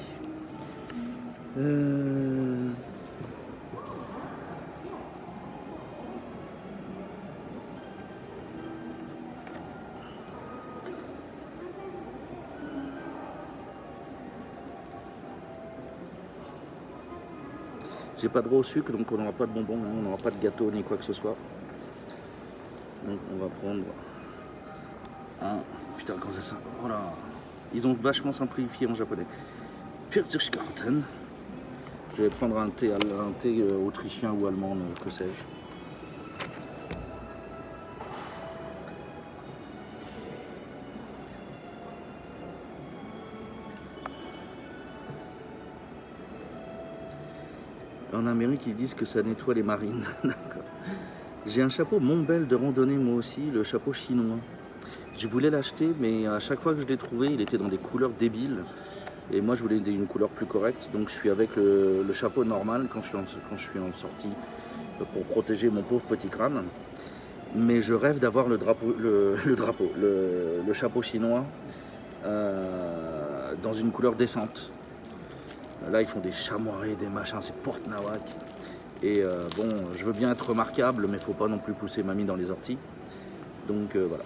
J'ai pas droit au sucre, donc on n'aura pas de bonbons, on n'aura pas de gâteau ni quoi que ce soit. Donc on va prendre un... Putain, comment c'est ça? Voilà. Ils ont vachement simplifié en japonais. 40 Je vais prendre un thé autrichien ou allemand, que sais-je. En Amérique, ils disent que ça nettoie les marines. D'accord. J'ai un chapeau Montbel de randonnée, moi aussi, le chapeau chinois. Je voulais l'acheter, mais à chaque fois que je l'ai trouvé, il était dans des couleurs débiles. Et moi, je voulais une couleur plus correcte. Donc, je suis avec le chapeau normal quand je suis en sortie pour protéger mon pauvre petit crâne. Mais je rêve d'avoir le chapeau chinois dans une couleur décente. Là, ils font des chamoirés, des machins, c'est porte nawak. Et bon, je veux bien être remarquable, mais il ne faut pas non plus pousser mamie dans les orties. Donc voilà.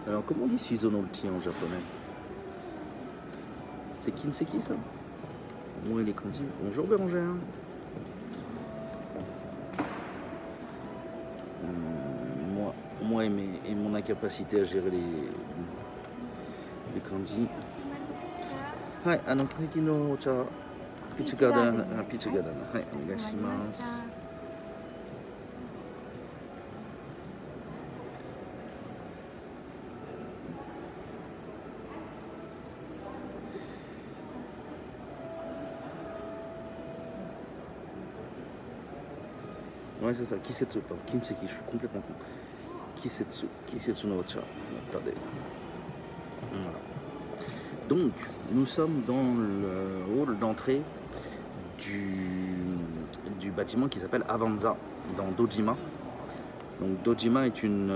Alors, comment on dit seasonality en japonais? C'est kinseki ça? Bon, il est kanji. Bonjour Bérangère. Moi et mon incapacité à gérer les kanji. Hai, kaneki no ocha, pichugada, pichugada. Hai, onegaishimasu. Ouais, c'est ça, Kisetsu, pas Kinseki, je suis complètement con. Kisetsu no Ocha. Attendez. Voilà. Donc, nous sommes dans le hall d'entrée du bâtiment qui s'appelle Avanza, dans Dojima. Donc, Dojima est un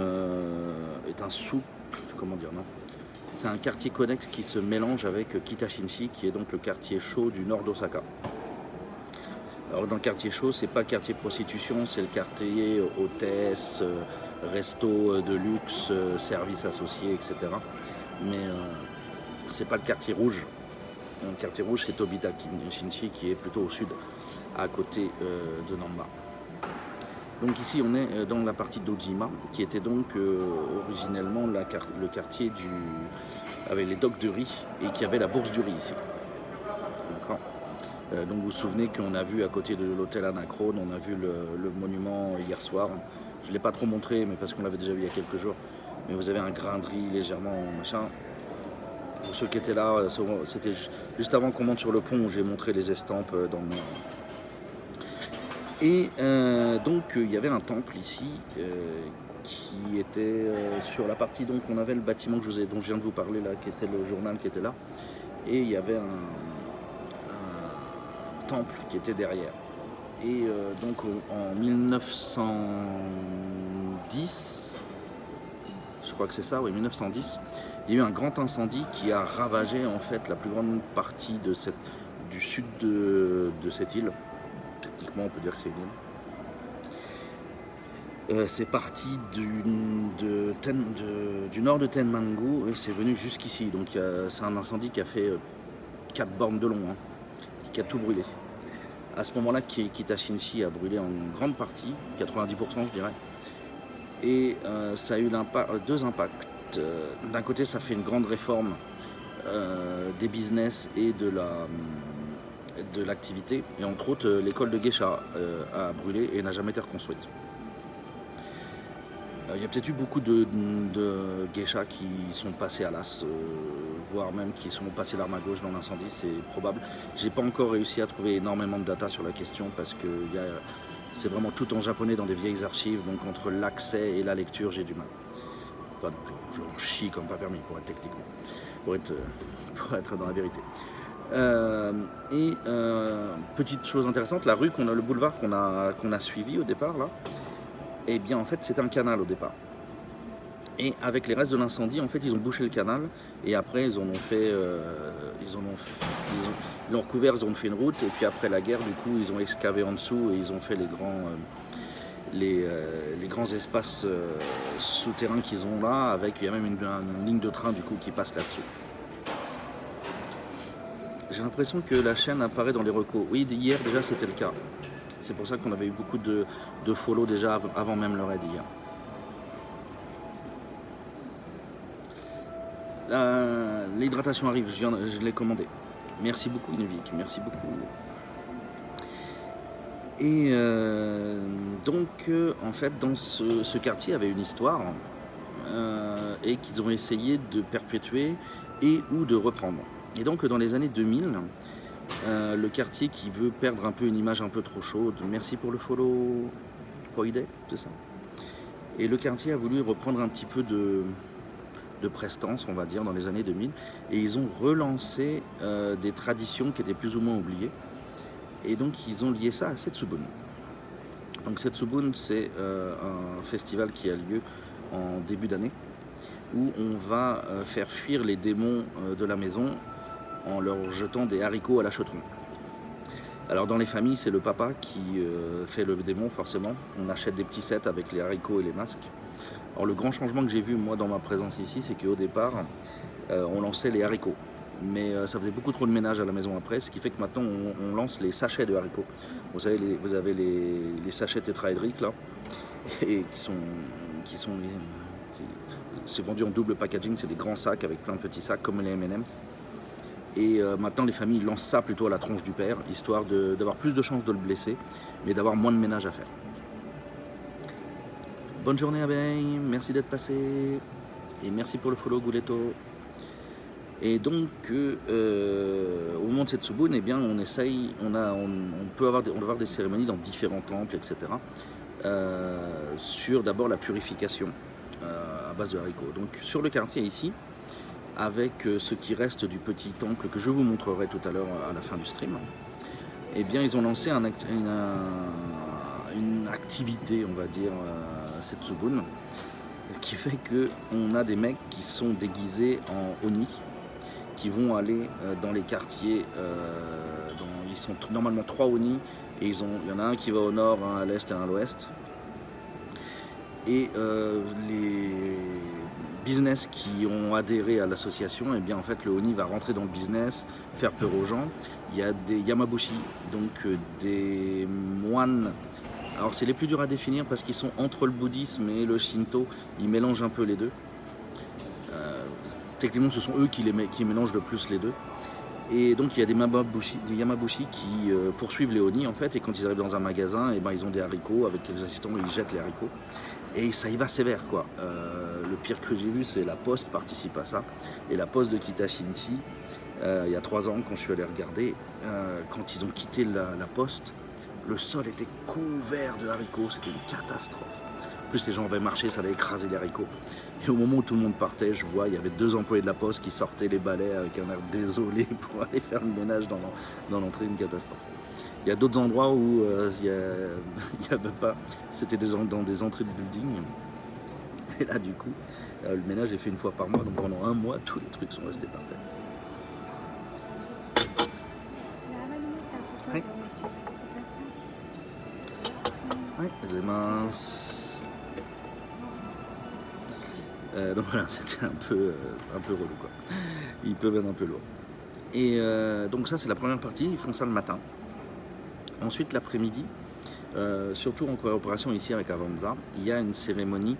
comment dire, non? C'est un quartier connexe qui se mélange avec Kitashinshi, qui est donc le quartier chaud du nord d'Osaka. Alors dans le quartier chaud, c'est pas le quartier prostitution, c'est le quartier hôtesse, resto de luxe, services associés, etc. Mais c'est pas le quartier rouge. Le quartier rouge, c'est Tobita Shinchi qui est plutôt au sud, à côté de Namba. Donc ici, on est dans la partie d'Ojima, qui était donc originellement le quartier avec les docks de riz et qui avait la bourse du riz ici. Donc vous vous souvenez qu'on a vu à côté de l'hôtel Anachrone, on a vu le monument hier soir. Je ne l'ai pas trop montré, mais parce qu'on l'avait déjà vu il y a quelques jours. Mais vous avez un grain de riz légèrement machin. Pour ceux qui étaient là, c'était juste avant qu'on monte sur le pont où j'ai montré les estampes dans le... Et donc il y avait un temple ici qui était sur la partie, donc on avait le bâtiment dont je viens de vous parler là, qui était le journal qui était là. Et il y avait un temple qui était derrière. Et donc en 1910, je crois que c'est ça, oui, 1910, il y a eu un grand incendie qui a ravagé en fait la plus grande partie du sud de cette île. Techniquement, on peut dire que c'est une île. C'est parti du nord de Tenmangu et c'est venu jusqu'ici. Donc c'est un incendie qui a fait 4 bornes de long, hein, qui a tout brûlé. À ce moment-là, Kitashinchi a brûlé en grande partie, 90% je dirais. Et ça a eu deux impacts. D'un côté, ça fait une grande réforme des business et de l'activité. Et entre autres, l'école de geisha a brûlé et n'a jamais été reconstruite. Il y a peut-être eu beaucoup de geishas qui sont passés à l'as, voire même qui sont passés l'arme à gauche dans l'incendie, c'est probable. J'ai pas encore réussi à trouver énormément de data sur la question parce que c'est vraiment tout en japonais dans des vieilles archives, donc entre l'accès et la lecture, j'ai du mal. Enfin, je chie comme pas permis pour être techniquement, pour être dans la vérité. Petite chose intéressante, le boulevard qu'on a suivi au départ là, eh bien en fait c'était un canal au départ. Et avec les restes de l'incendie, en fait ils ont bouché le canal et après ils l'ont recouvert, ils ont fait une route et puis après la guerre du coup ils ont excavé en dessous et ils ont fait les grands espaces souterrains qu'ils ont là, avec il y a même une ligne de train du coup qui passe là-dessous. J'ai l'impression que la chaîne apparaît dans les recos. Oui, hier déjà c'était le cas. C'est pour ça qu'on avait eu beaucoup de follow déjà avant même le raid hier. L'hydratation arrive, je l'ai commandé. Merci beaucoup Inuvik, merci beaucoup. Et donc en fait dans ce quartier avait une histoire et qu'ils ont essayé de perpétuer et ou de reprendre. Et donc dans les années 2000, le quartier qui veut perdre un peu une image un peu trop chaude, merci pour le follow, Poide, c'est ça. Et le quartier a voulu reprendre un petit peu de prestance, on va dire, dans les années 2000, et ils ont relancé des traditions qui étaient plus ou moins oubliées, et donc ils ont lié ça à Setsubun. Donc Setsubun, c'est un festival qui a lieu en début d'année, où on va faire fuir les démons de la maison en leur jetant des haricots à la chaudron. Alors dans les familles, c'est le papa qui fait le démon forcément. On achète des petits sets avec les haricots et les masques. Alors le grand changement que j'ai vu moi dans ma présence ici, c'est qu'au départ, on lançait les haricots. Mais ça faisait beaucoup trop de ménage à la maison après, ce qui fait que maintenant on lance les sachets de haricots. Vous savez, vous avez les sachets tétraédriques là, et c'est vendu en double packaging, c'est des grands sacs avec plein de petits sacs comme les M&M's. Et maintenant les familles lancent ça plutôt à la tronche du père, histoire d'avoir plus de chances de le blesser, mais d'avoir moins de ménage à faire. Bonne journée abeille, merci d'être passé, et merci pour le follow Gouletto. Et donc au moment de Setsubun, eh bien, on peut avoir des cérémonies dans différents temples, etc. Sur d'abord la purification à base de haricots. Donc sur le quartier ici, avec ce qui reste du petit temple que je vous montrerai tout à l'heure à la fin du stream, eh bien ils ont lancé une activité, on va dire, Setsubun, qui fait qu'on a des mecs qui sont déguisés en Oni, qui vont aller dans les quartiers, sont normalement 3 Oni, et il y en a un qui va au nord, un à l'est et un à l'ouest. Et les business qui ont adhéré à l'association, et bien en fait le Oni va rentrer dans le business, faire peur aux gens. Il y a des Yamabushi, donc des moines. Alors c'est les plus durs à définir parce qu'ils sont entre le bouddhisme et le shinto, ils mélangent un peu les deux. Techniquement ce sont eux qui mélangent le plus les deux. Et donc il y a des Yamabushi qui poursuivent les Oni en fait, et quand ils arrivent dans un magasin, et ben, ils ont des haricots, avec les assistants ils jettent les haricots. Et ça y va sévère quoi. Le pire que j'ai vu, c'est la Poste participe à ça. Et la Poste de Kitashinchi, il y a 3 ans quand je suis allé regarder, quand ils ont quitté la Poste, le sol était couvert de haricots, c'était une catastrophe. En plus les gens avaient marché, ça allait écraser les haricots. Et au moment où tout le monde partait, je vois, il y avait 2 employés de la Poste qui sortaient les balais avec un air désolé pour aller faire le ménage dans l'entrée, une catastrophe. Il y a d'autres endroits où il y avait pas, c'était dans des entrées de building. Et là du coup, le ménage est fait une fois par mois, donc pendant 1 mois, tous les trucs sont restés par terre. Ouais. Ouais, les minces. Donc voilà, c'était un peu relou quoi. Ils peuvent être un peu lourds. Et donc ça c'est la première partie, ils font ça le matin. Ensuite l'après-midi, surtout en coopération ici avec Avanza, il y a une cérémonie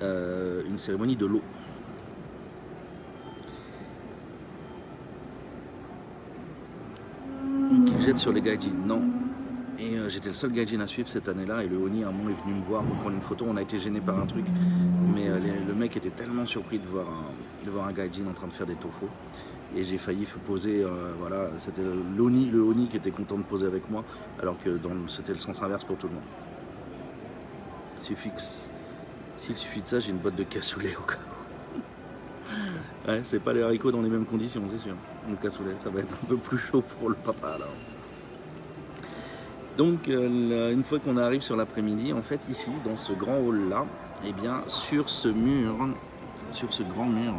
de l'eau. Qu'ils jettent sur les gaijins, non. Et j'étais le seul gaijin à suivre cette année-là, et le Oni à un moment est venu me voir pour prendre une photo. On a été gêné par un truc, mais le mec était tellement surpris de voir un gaijin en train de faire des tofu, et j'ai failli poser, voilà, c'était le Oni qui était content de poser avec moi, alors que c'était le sens inverse pour tout le monde. S'il suffit de ça, j'ai une botte de cassoulet au cas où. Ouais, c'est pas les haricots dans les mêmes conditions, c'est sûr. Le cassoulet, ça va être un peu plus chaud pour le papa alors. Donc une fois qu'on arrive sur l'après-midi, en fait ici, dans ce grand hall là, et bien sur ce grand mur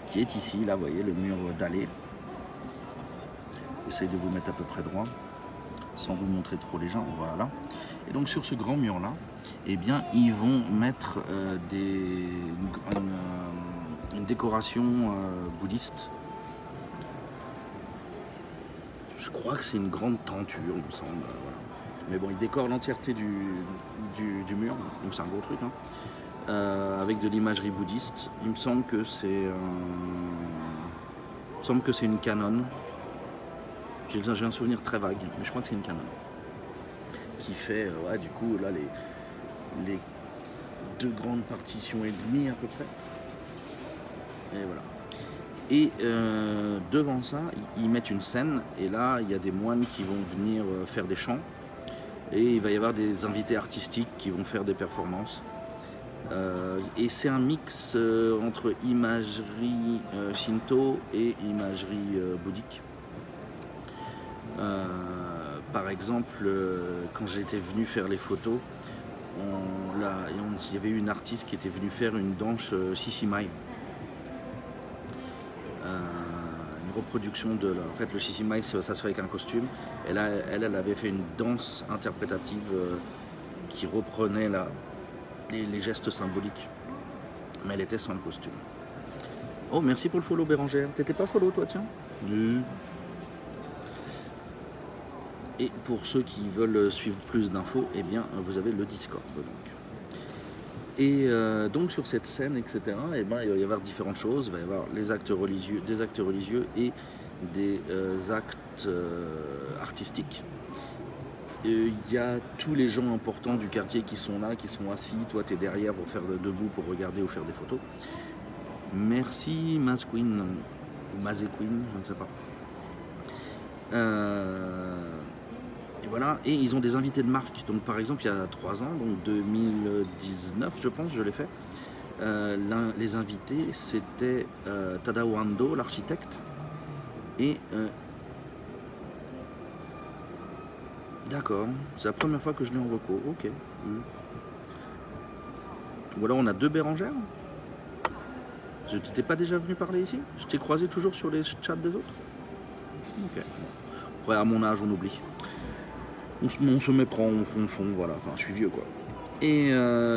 qui est ici, là vous voyez le mur dallé. J'essaye de vous mettre à peu près droit, sans vous montrer trop les gens, voilà. Et donc sur ce grand mur là, et bien ils vont mettre une décoration bouddhiste. Je crois que c'est une grande tenture, il me semble. Voilà. Mais bon, il décore l'entièreté du mur, donc c'est un gros truc, hein, avec de l'imagerie bouddhiste. Il me semble que c'est une Canon. J'ai un souvenir très vague, mais je crois que c'est une Canon. Qui fait, ouais, du coup, là, les 2 grandes partitions et demie à peu près. Et voilà. Et devant ça, ils mettent une scène, et là, il y a des moines qui vont venir faire des chants, et il va y avoir des invités artistiques qui vont faire des performances. Et c'est un mix entre imagerie shinto et imagerie bouddhique. Par exemple, quand j'étais venu faire les photos, il y avait eu une artiste qui était venue faire une danse shishimai. Une reproduction en fait le shishimai, ça se fait avec un costume, et là elle avait fait une danse interprétative qui reprenait les gestes symboliques, mais elle était sans le costume. Oh, merci pour le follow Bérangère, t'étais pas follow toi, tiens. Et pour ceux qui veulent suivre plus d'infos, eh bien vous avez le Discord donc. Et donc sur cette scène, etc., eh ben, il va y avoir différentes choses. Il va y avoir des actes religieux et des actes artistiques. Il y a tous les gens importants du quartier qui sont là, qui sont assis. Toi, tu es derrière pour faire debout, pour regarder ou faire des photos. Merci Mazqueen, ou Mazequeen, je ne sais pas. Et voilà, et ils ont des invités de marque. Donc par exemple, il y a 3 ans, donc 2019 je pense, je l'ai fait. Les invités, c'était Tadao Ando, l'architecte, et d'accord, c'est la première fois que je l'ai en recours, ok. Voilà, on a 2 Bérangères. Je t'étais pas déjà venu parler ici? Je t'ai croisé toujours sur les chats des autres? Ok. Après, à mon âge, on oublie. On se méprend, on fond, voilà. Enfin, je suis vieux, quoi. Et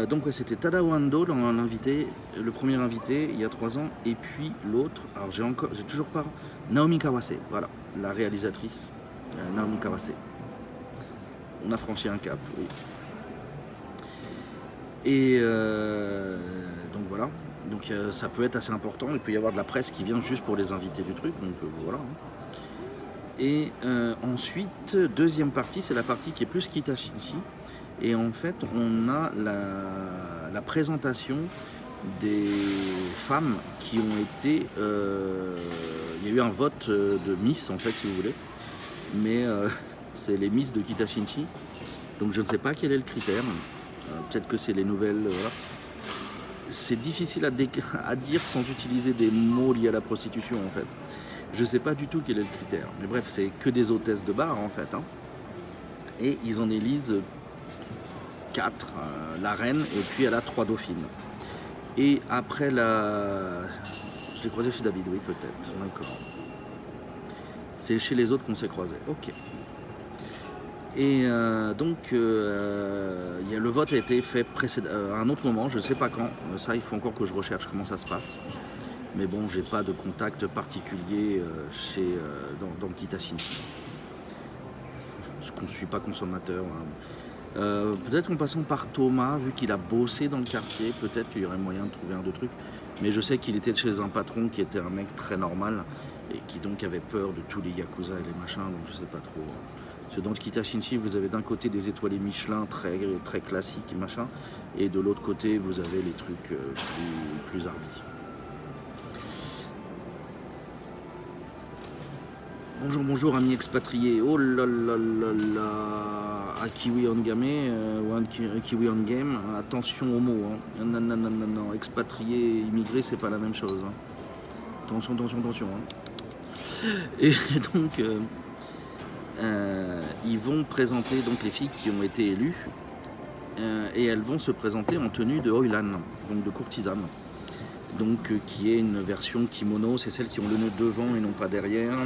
donc, ouais, c'était Tadao Ando, l'invité, le premier invité, il y a 3 ans. Et puis l'autre, alors j'ai toujours pas... Naomi Kawase, voilà, la réalisatrice, Naomi Kawase. On a franchi un cap, oui. Et donc voilà, donc ça peut être assez important, il peut y avoir de la presse qui vient juste pour les invités du truc, donc voilà. Et ensuite, deuxième partie, c'est la partie qui est plus Kitashinshi, et en fait on a la présentation des femmes qui ont été... il y a eu un vote de Miss en fait si vous voulez, mais c'est les Miss de Kitashinshi, donc je ne sais pas quel est le critère. Peut-être que c'est les nouvelles. Voilà. C'est difficile à dire sans utiliser des mots liés à la prostitution en fait. Je ne sais pas du tout quel est le critère. Mais bref, c'est que des hôtesses de bar en fait. Hein. Et ils en élisent 4, la reine, et puis elle a 3 dauphines. Et après la... Je l'ai croisé chez David, oui peut-être. D'accord. C'est chez les autres qu'on s'est croisés. Ok. Et donc, le vote a été fait à un autre moment, je ne sais pas quand. Ça, il faut encore que je recherche comment ça se passe. Mais bon, j'ai pas de contact particulier dans Kitashinshi. Je ne suis pas consommateur. Hein. Peut-être en passant par Thomas, vu qu'il a bossé dans le quartier, peut-être qu'il y aurait moyen de trouver un deux trucs. Mais je sais qu'il était chez un patron qui était un mec très normal et qui donc avait peur de tous les yakuza et les machins, donc je sais pas trop. Parce que dans le Kitashinshi, vous avez d'un côté des étoilés Michelin très, très classiques, machin, et de l'autre côté, vous avez les trucs plus hardis. Bonjour, bonjour, amis expatriés. Oh là là là là. À Kiwi on Game, ou à Kiwi on Game, attention aux mots. Hein. Non, non, non, non, non. Expatriés, immigrés, c'est pas la même chose. Hein. Attention, attention, attention. Hein. Et donc... ils vont présenter donc les filles qui ont été élues et elles vont se présenter en tenue de Oilan, donc de courtisane, donc qui est une version kimono, c'est celles qui ont le nœud devant et non pas derrière,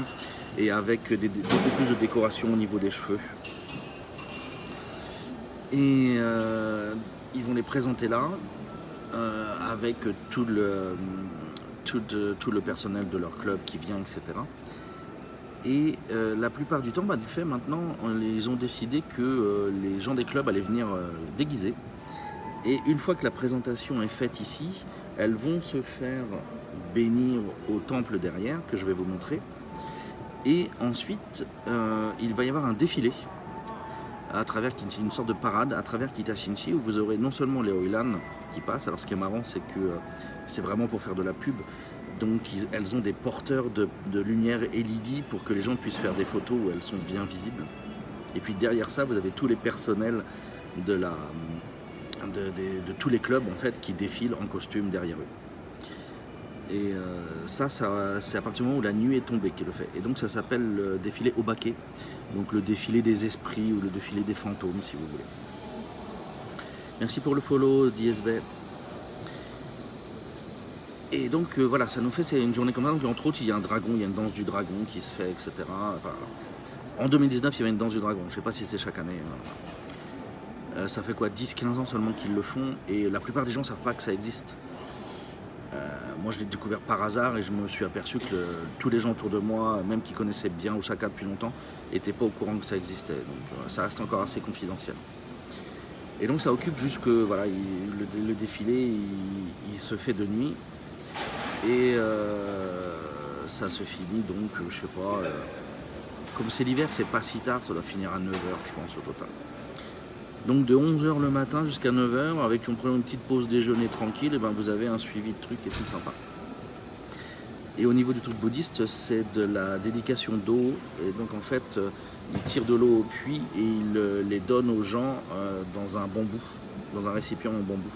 et avec beaucoup plus de décoration au niveau des cheveux. Et ils vont les présenter là avec tout le personnel de leur club qui vient, etc. Et la plupart du temps, du fait maintenant, ils ont décidé que les gens des clubs allaient venir déguisés. Et une fois que la présentation est faite ici, elles vont se faire bénir au temple derrière, que je vais vous montrer. Et ensuite, il va y avoir un défilé, à travers une sorte de parade, à travers Kitashinshi, où vous aurez non seulement les Oilan qui passent. Alors ce qui est marrant, c'est que c'est vraiment pour faire de la pub. Donc elles ont des porteurs de lumière LED pour que les gens puissent faire des photos où elles sont bien visibles. Et puis derrière ça, vous avez tous les personnels de tous les clubs en fait qui défilent en costume derrière eux. Et ça c'est à partir du moment où la nuit est tombée qu'il le fait. Et donc ça s'appelle le défilé Obake, donc le défilé des esprits ou le défilé des fantômes si vous voulez. Merci pour le follow, DSB. Et donc voilà, ça nous fait, c'est une journée comme ça. Donc entre autres, il y a un dragon, il y a une danse du dragon qui se fait, etc. Enfin, en 2019, il y avait une danse du dragon. Je ne sais pas si c'est chaque année. Ça fait quoi, 10-15 ans seulement qu'ils le font. Et la plupart des gens ne savent pas que ça existe. Moi, je l'ai découvert par hasard et je me suis aperçu que tous les gens autour de moi, même qui connaissaient bien Osaka depuis longtemps, n'étaient pas au courant que ça existait. Donc ça reste encore assez confidentiel. Et donc ça occupe jusque, voilà, le défilé, il se fait de nuit. Et ça se finit donc, je sais pas, comme c'est l'hiver, c'est pas si tard, ça doit finir à 9h je pense au total. Donc de 11h le matin jusqu'à 9h, avec on prend une petite pause déjeuner tranquille, et ben vous avez un suivi de trucs et c'est sympa. Et au niveau du truc bouddhiste, c'est de la dédication d'eau, et donc en fait, ils tirent de l'eau au puits et ils les donnent aux gens dans un bambou, dans un récipient en bambou.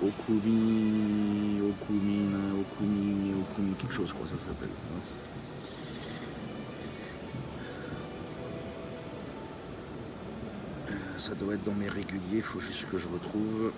Okumi, quelque chose quoi ça s'appelle. Ça doit être dans mes réguliers, il faut juste que je retrouve.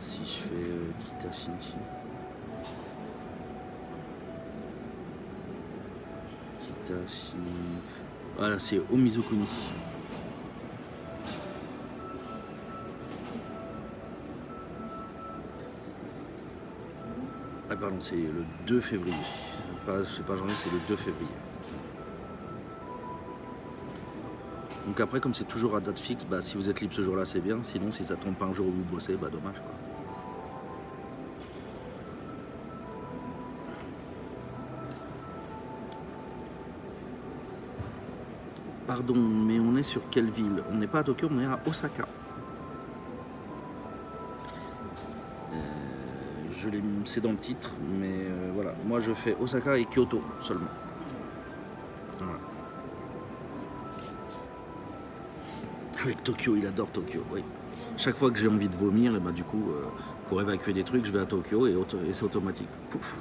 Si je fais Kita-Shinchi. Voilà, c'est Omizukuni. Ah pardon, c'est le 2 février. C'est pas janvier, c'est le 2 février. Donc après, comme c'est toujours à date fixe, bah, si vous êtes libre ce jour-là, c'est bien. Sinon, si ça tombe pas un jour où vous bossez, bah dommage quoi. Pardon, mais on est sur quelle ville? On n'est pas à Tokyo, on est à Osaka. C'est dans le titre, mais voilà. Moi, je fais Osaka et Kyoto seulement. Voilà. Avec Tokyo, il adore Tokyo, oui. Chaque fois que j'ai envie de vomir, et bah, du coup, pour évacuer des trucs, je vais à Tokyo et c'est automatique. Pouf.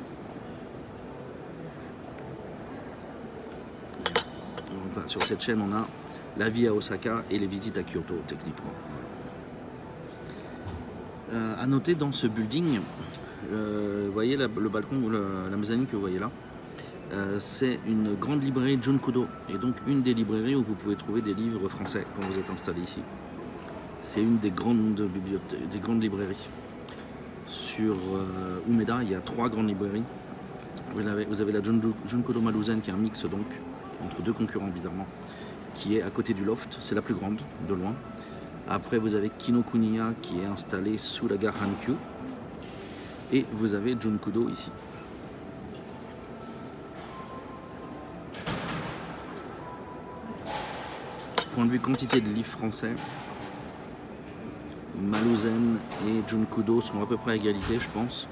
Enfin, sur cette chaîne, on a la vie à Osaka et les visites à Kyoto, techniquement. À noter dans ce building, vous voyez le balcon ou la mezzanine que vous voyez là, c'est une grande librairie Junkudo, et donc une des librairies où vous pouvez trouver des livres français quand vous êtes installé ici. C'est une des grandes bibliothèques, des grandes librairies. Sur Umeda, il y a 3 grandes librairies. Vous avez la Junkudo Maruzen qui est un mix donc entre 2 concurrents bizarrement, qui est à côté du loft, c'est la plus grande de loin. Après vous avez Kinokuniya qui est installé sous la gare Hankyu, et vous avez Junkudo ici. Point de vue quantité de livres français, Maruzen et Junkudo sont à peu près à égalité je pense,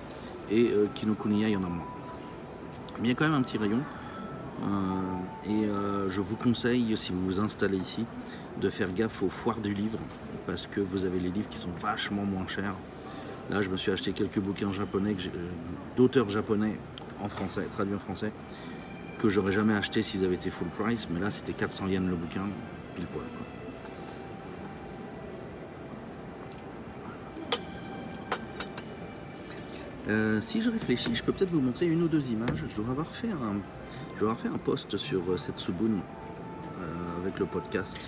et Kinokuniya il y en a moins. Mais il y a quand même un petit rayon. Je vous conseille, si vous vous installez ici, de faire gaffe aux foires du livre, parce que vous avez les livres qui sont vachement moins chers. Là, je me suis acheté quelques bouquins japonais, d'auteurs japonais en français, traduits en français, que j'aurais jamais acheté s'ils avaient été full price, mais là c'était 400 yens le bouquin, pile poil quoi. Si je réfléchis, je peux peut-être vous montrer une ou 2 images. Je dois avoir fait un post sur Setsubun avec le podcast.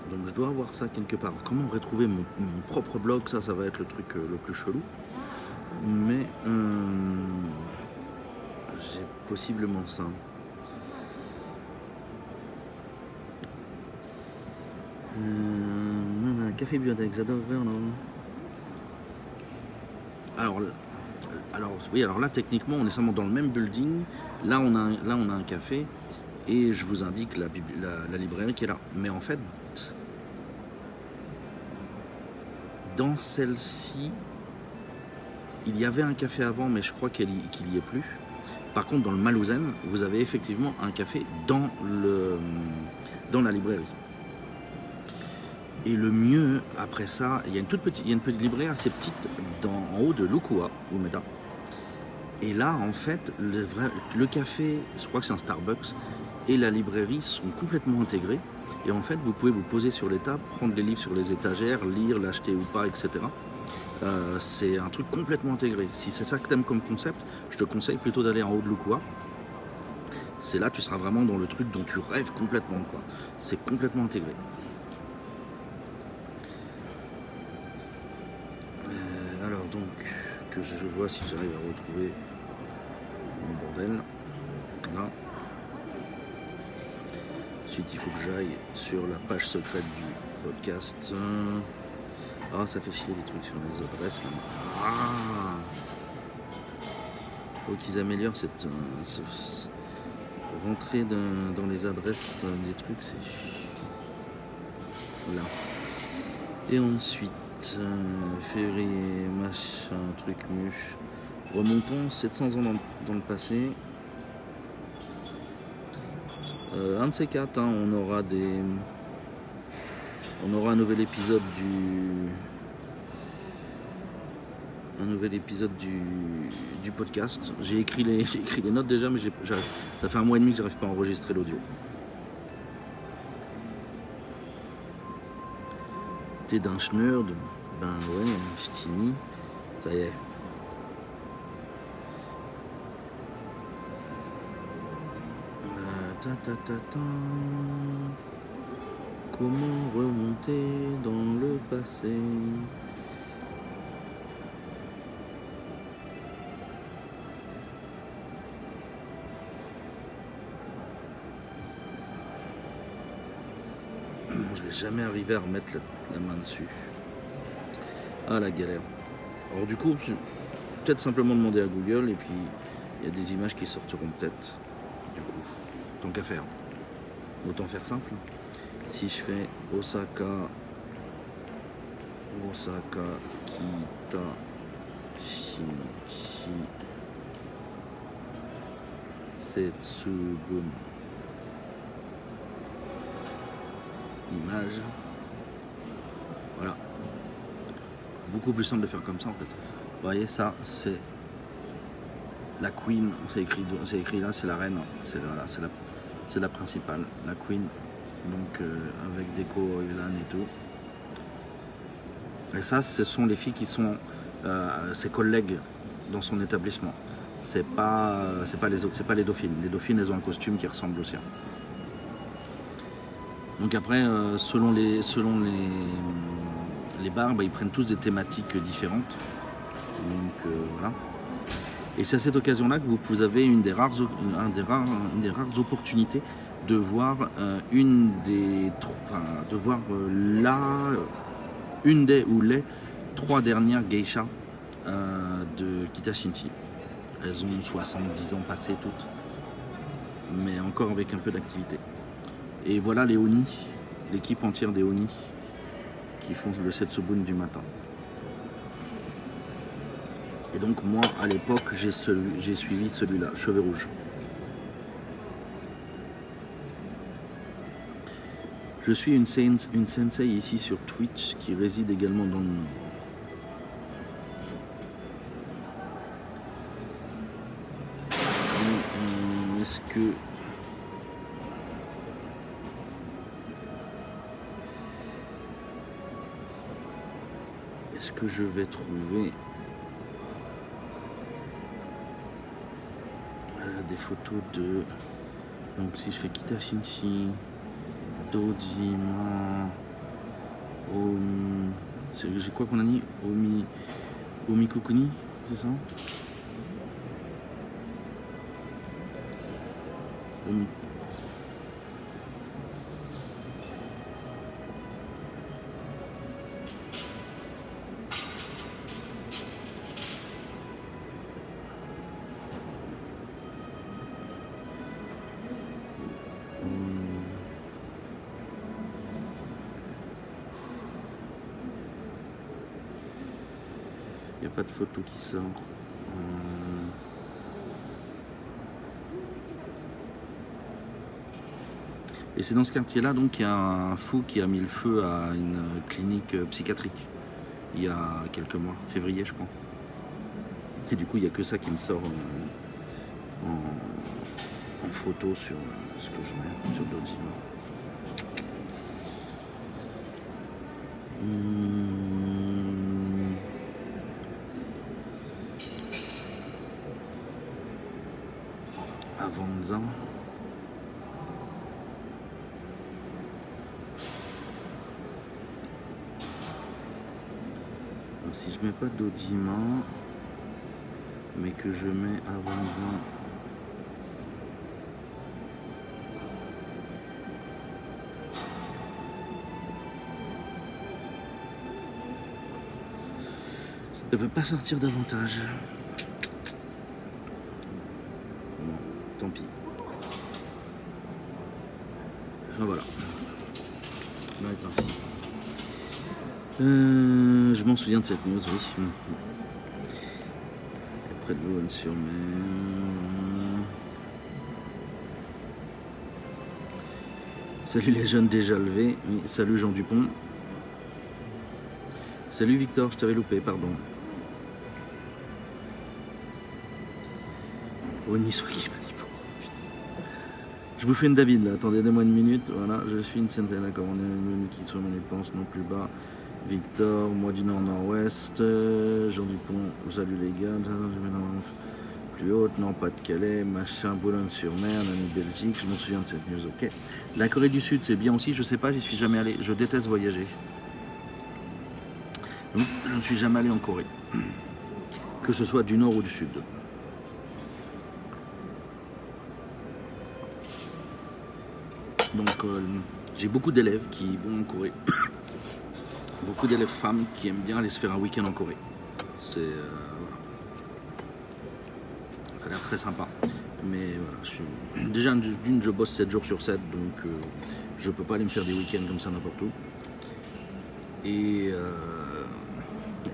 Donc je dois avoir ça quelque part. Comment retrouver mon propre blog, ça va être le truc le plus chelou. Mais j'ai possiblement ça. Café Biodex, j'adore non. Alors là techniquement on est seulement dans le même building. Là on a un café et je vous indique la librairie qui est là. Mais en fait, dans celle-ci, il y avait un café avant, mais je crois qu'il n'y est plus. Par contre, dans le Maruzen, vous avez effectivement un café dans la librairie. Et le mieux, après ça, il y a une petite librairie assez petite en haut de Lukua, Umeda. Et là, en fait, le café, je crois que c'est un Starbucks, et la librairie sont complètement intégrés. Et en fait, vous pouvez vous poser sur les tables, prendre les livres sur les étagères, lire, l'acheter ou pas, etc. C'est un truc complètement intégré. Si c'est ça que tu aimes comme concept, je te conseille plutôt d'aller en haut de Lukua. C'est là, tu seras vraiment dans le truc dont tu rêves complètement, quoi. C'est complètement intégré. Alors donc, que je vois si j'arrive à retrouver mon bordel. Là. Ensuite, il faut que j'aille sur la page secrète du podcast. Ah, ça fait chier les trucs sur les adresses là. Ah, faut qu'ils améliorent cette rentrée dans les adresses des trucs, c'est chiant. Là. Et ensuite, février, machin, truc muche. Remontons 700 ans dans le passé. Un de ces 4, hein, on aura un nouvel épisode du podcast. J'ai écrit les notes déjà, mais ça fait 1 mois et demi que j'arrive pas à enregistrer l'audio. T'es d'un schnurd? Ben ouais, Stini, ça y est. Comment remonter dans le passé? Je vais jamais arriver à remettre la main dessus. Ah la galère. Alors du coup, peut-être simplement demander à Google et puis il y a des images qui sortiront peut-être. Du coup, tant qu'à faire. Autant faire simple. Si je fais Osaka, Kita, Shinshi, Setsubun, image. Voilà. Beaucoup plus simple de faire comme ça en fait. Vous voyez, ça c'est la queen, c'est écrit là, c'est la reine, c'est la principale, la queen, donc avec déco Oilan et tout. Et ça, ce sont les filles qui sont ses collègues dans son établissement. C'est pas les autres, c'est pas les dauphines. Les dauphines, elles ont un costume qui ressemble au sien. Donc après, selon les bars, bah, ils prennent tous des thématiques différentes. Donc voilà. Et c'est à cette occasion-là que vous avez une des rares opportunités de voir une des trois dernières geishas de Kita Shinshi. Elles ont 70 ans passés toutes, mais encore avec un peu d'activité. Et voilà les Oni, l'équipe entière des Oni qui font le Setsubun du matin. Et donc moi à l'époque j'ai suivi celui-là, cheveux rouges. Je suis une sensei ici sur Twitch qui réside également dans le Nord. Est-ce que je vais trouver des photos de... Donc si je fais Kita Shinshi, Dojima, c'est quoi qu'on a dit? Omikokuni, c'est ça? Il n'y a pas de photo qui sort. Et c'est dans ce quartier-là donc qu'il y a un fou qui a mis le feu à une clinique psychiatrique il y a quelques mois, février je crois. Et du coup il n'y a que ça qui me sort en photo sur ce que je mets sur Dojima. Avanza. Alors, si je mets pas Dojima, mais que je mets Avanza. Ça ne veut pas sortir davantage. Bon, tant pis. Enfin, voilà. On est ainsi. Je m'en souviens de cette news, oui. Près de Boulogne-sur-Mer. Salut les jeunes déjà levés. Oui, salut Jean Dupont. Salut Victor, je t'avais loupé, pardon. Oni soit qui m'a dit pour ça, putain. Je vous fais une David là, attendez-moi une minute. Voilà, je suis une sensei, d'accord, on est une qui soit mes dépenses non plus bas. Victor, moi du Nord-Nord-Ouest, Jean Dupont, salut les gars, plus haute, non, pas de Calais, machin, Boulogne-sur-Mer, Belgique, je m'en souviens de cette news, ok. La Corée du Sud, c'est bien aussi, je sais pas, j'y suis jamais allé, je déteste voyager. Donc, je ne suis jamais allé en Corée, que ce soit du Nord ou du Sud. Donc, j'ai beaucoup d'élèves qui vont en Corée. Beaucoup d'élèves femmes qui aiment bien aller se faire un week-end en Corée. C'est ça a l'air très sympa. Mais voilà, déjà d'une, je bosse 7 jours sur 7, donc je peux pas aller me faire des week-ends comme ça n'importe où. Et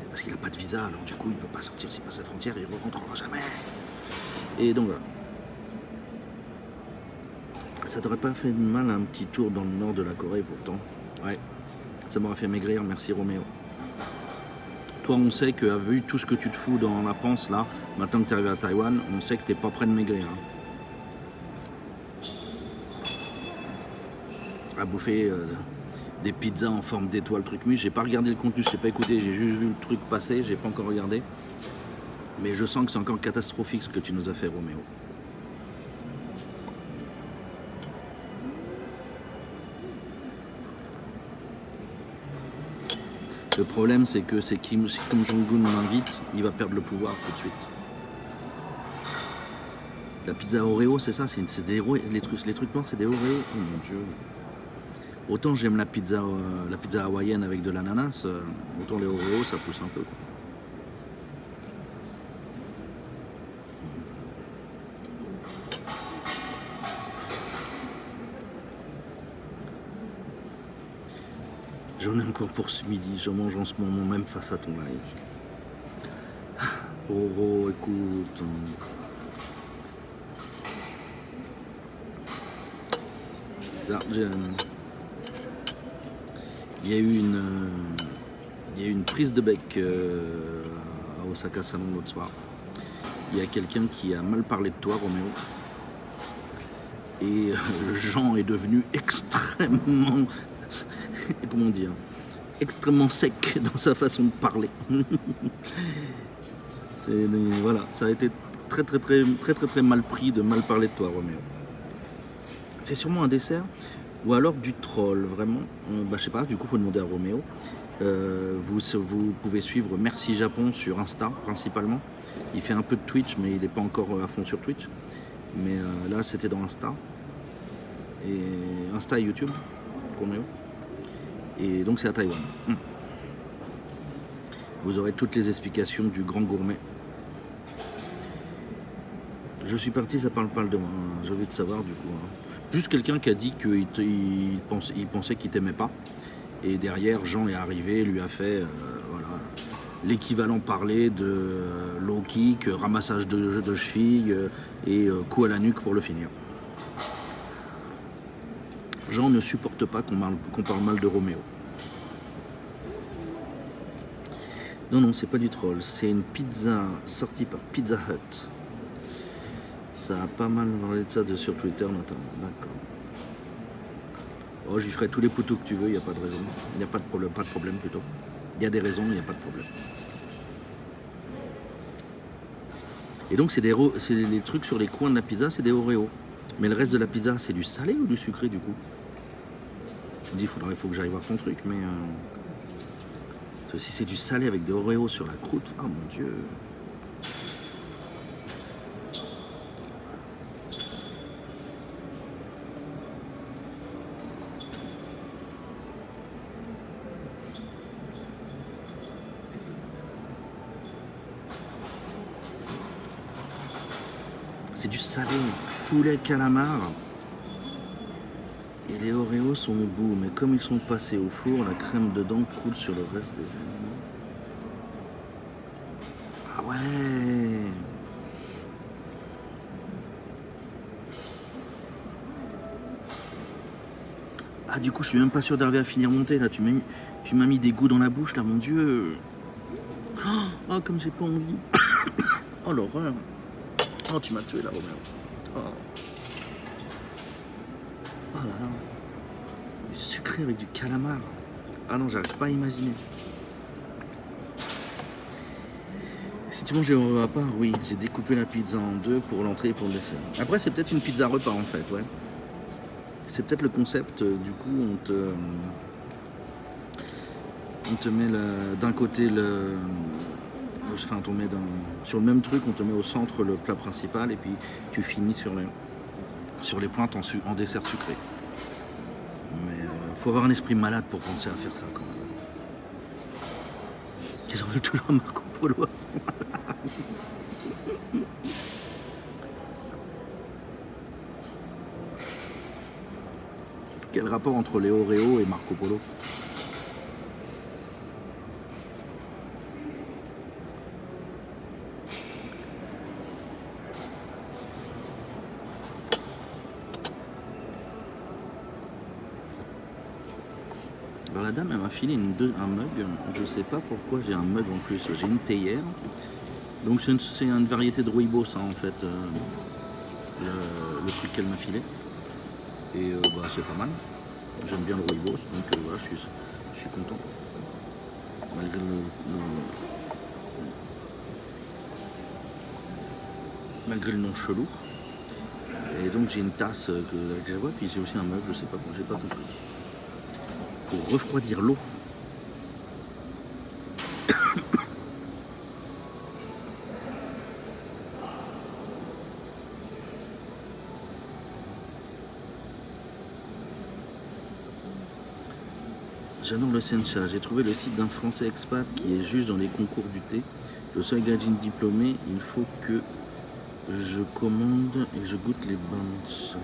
parce qu'il n'a pas de visa, alors du coup il peut pas sortir s'il passe la frontière, il ne rentrera jamais. Et donc voilà. Ça t'aurait pas fait de mal un petit tour dans le nord de la Corée pourtant. Ouais, ça m'aurait fait maigrir, merci Roméo. Toi, on sait que, vu tout ce que tu te fous dans la panse là, maintenant que tu es arrivé à Taïwan, on sait que tu n'es pas prêt de maigrir. Hein. À bouffer des pizzas en forme d'étoile, truc mûche. J'ai pas regardé le contenu, je t'ai pas écouté, j'ai juste vu le truc passer, j'ai pas encore regardé. Mais je sens que c'est encore catastrophique ce que tu nous as fait, Roméo. Le problème, c'est que si Kim Jong-un m'invite, il va perdre le pouvoir tout de suite. La pizza Oreo, c'est ça, c'est des les trucs noirs, c'est des Oreo. Oh mon Dieu. Autant j'aime la pizza hawaïenne avec de l'ananas, autant les Oreo, ça pousse un peu. Quoi. J'en ai encore pour ce midi, je mange en ce moment même face à ton live. Oro, écoute. Là, il y a eu une prise de bec à Osaka Salon l'autre soir. Il y a quelqu'un qui a mal parlé de toi, Roméo. Et Jean est devenu extrêmement... comment dire, extrêmement sec dans sa façon de parler. Voilà, ça a été très mal pris de mal parler de toi, Roméo. C'est sûrement un dessert ou alors du troll, vraiment. Je sais pas, du coup faut demander à Roméo. Vous pouvez suivre Merci Japon sur Insta principalement. Il fait un peu de Twitch mais il n'est pas encore à fond sur Twitch. Mais là c'était dans Insta. Et Insta et YouTube, Roméo. Et donc c'est à Taïwan. Vous aurez toutes les explications du grand gourmet. Je suis parti, ça parle pas de moi. J'ai envie de savoir du coup. Juste quelqu'un qui a dit qu'il pensait qu'il t'aimait pas. Et derrière, Jean est arrivé, lui a fait voilà, l'équivalent parlé de low kick, ramassage de cheville et coup à la nuque pour le finir. Jean ne supporte pas qu'on parle mal de Roméo. Non, c'est pas du troll, c'est une pizza sortie par Pizza Hut. Ça a pas mal parlé de ça sur Twitter notamment, d'accord. Oh, j'y ferai tous les poteaux que tu veux, il n'y a pas de raison. Il n'y a pas de problème plutôt. Il y a des raisons, mais il n'y a pas de problème. Et donc c'est les trucs sur les coins de la pizza, c'est des Oreos. Mais le reste de la pizza, c'est du salé ou du sucré du coup? Tu me dis, il faut que j'aille voir ton truc, mais... si c'est du salé avec des Oreos sur la croûte, ah mon Dieu. C'est du salé, poulet calamar. Et les Oreos sont au bout, mais comme ils sont passés au four, la crème dedans coule sur le reste des aliments. Ah ouais. Ah du coup je suis même pas sûr d'arriver à finir mon thé là, tu m'as mis des goûts dans la bouche là, mon Dieu. Oh comme j'ai pas envie. Oh l'horreur. Oh tu m'as tué là, Roméo. Oh. Oh là là. Du sucré avec du calamar. Ah non, j'arrive pas à imaginer. Si tu manges à part, oui, j'ai découpé la pizza en deux pour l'entrée et pour le dessert. Après, c'est peut-être une pizza repas en fait, ouais. C'est peut-être le concept, du coup, on te met d'un côté enfin, on te met sur le même truc, on te met au centre le plat principal et puis tu finis sur les pointes en dessert sucré. Mais faut avoir un esprit malade pour penser à faire ça quand même. Ils en veulent toujours un Marco Polo à ce moment-là. Quel rapport entre les Oreo et Marco Polo? Alors la dame elle m'a filé un mug, je sais pas pourquoi j'ai un mug en plus, j'ai une théière. Donc c'est une variété de rooibos ça en fait, le truc qu'elle m'a filé. Et bah, c'est pas mal, j'aime bien le rooibos, donc voilà, je suis content. Malgré le nom chelou. Et donc j'ai une tasse que je vois, puis j'ai aussi un mug, je sais pas, j'ai pas compris. Pour refroidir l'eau. J'adore le sencha. J'ai trouvé le site d'un Français expat qui est juge dans les concours du thé. Le seul gaijin diplômé, il faut que je commande et je goûte les buns.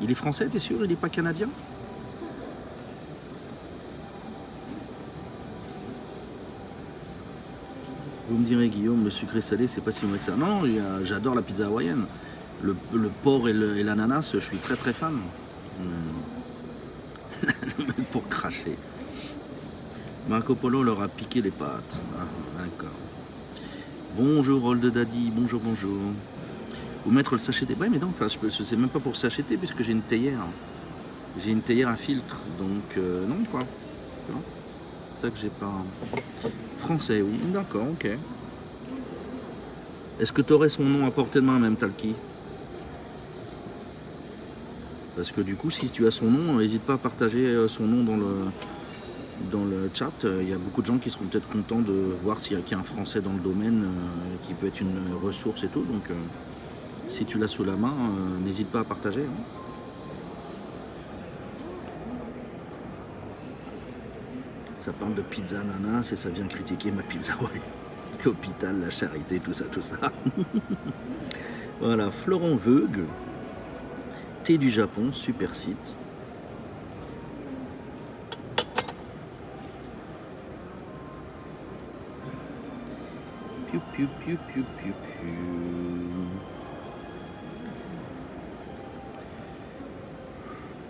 Il est français, t'es sûr? Il n'est pas canadien? Vous me direz, Guillaume, le sucré salé, c'est pas si mauvais que ça. Non, j'adore la pizza hawaïenne. Le porc et l'ananas, je suis très très fan. Pour cracher. Marco Polo leur a piqué les pattes. Ah, d'accord. Bonjour, Old Daddy. Bonjour, bonjour. Ou mettre le sachet. Ouais, mais non, enfin, je sais même pas pour s'acheter puisque j'ai une théière. J'ai une théière à filtre. Donc, non, quoi. C'est ça que j'ai pas. Français, oui. D'accord, ok. Est-ce que tu aurais son nom à portée de main, même Talki? Parce que du coup, si tu as son nom, n'hésite pas à partager son nom dans le chat. Il y a beaucoup de gens qui seront peut-être contents de voir s'il y a un Français dans le domaine qui peut être une ressource et tout. Donc, si tu l'as sous la main, n'hésite pas à partager. Hein. Ça parle de pizza ananas et ça vient critiquer ma pizza, ouais. L'hôpital, la charité, tout ça, tout ça. Voilà, Florent Veugue. Thé du Japon, super site. Piu, piu, piu, piu, piu, piu.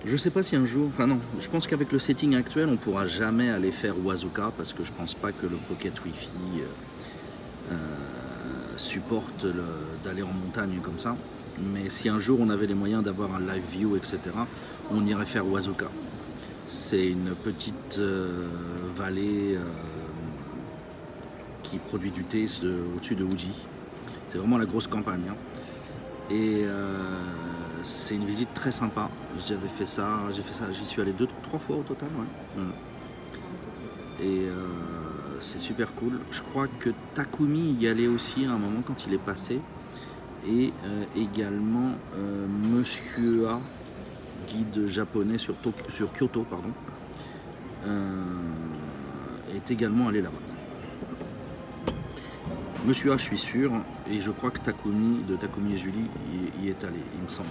Je sais pas si un jour, enfin non, je pense qu'avec le setting actuel, on pourra jamais aller faire Wazuka parce que je pense pas que le Pocket Wi-Fi supporte d'aller en montagne comme ça. Mais si un jour on avait les moyens d'avoir un live view, etc., on irait faire Wazuka. C'est une petite vallée qui produit du thé au-dessus de Uji. C'est vraiment la grosse campagne. Hein. Et c'est une visite très sympa. J'y suis allé 2-3 fois au total. Ouais. Et c'est super cool. Je crois que Takumi y allait aussi à un moment quand il est passé. Et également Monsieur A, guide japonais sur Kyoto, pardon, est également allé là-bas. Monsieur A, je suis sûr, et je crois que Takumi et Julie y est allé, il me semble.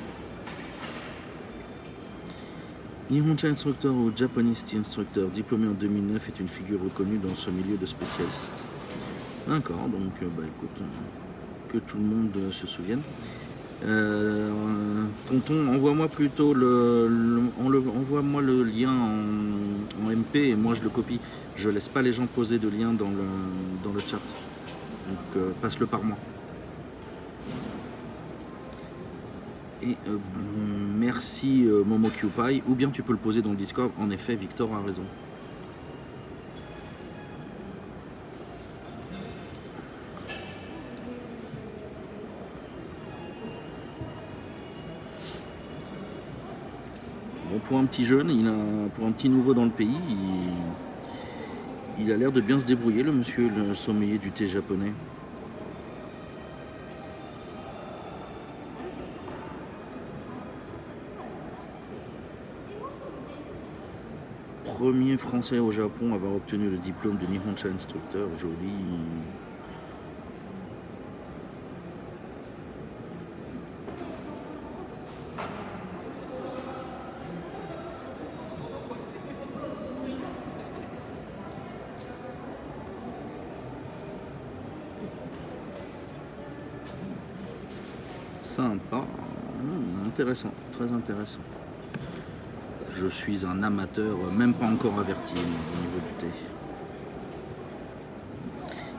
Nihoncha Instructor ou Japanese Tea Instructor, diplômé en 2009, est une figure reconnue dans ce milieu de spécialistes. D'accord, donc bah écoute, que tout le monde se souvienne. Tonton, envoie-moi plutôt envoie-moi le lien en MP et moi je le copie. Je laisse pas les gens poser de lien dans le chat. Donc passe-le par moi. Et merci MomoQPie, ou bien tu peux le poser dans le Discord. En effet, Victor a raison. Bon, pour un petit jeune, pour un petit nouveau dans le pays, il a l'air de bien se débrouiller, le monsieur, le sommelier du thé japonais. Premier français au Japon à avoir obtenu le diplôme de Nihonsha Instructor, joli. Sympa, intéressant, très intéressant. Je suis un amateur, même pas encore averti au niveau du thé.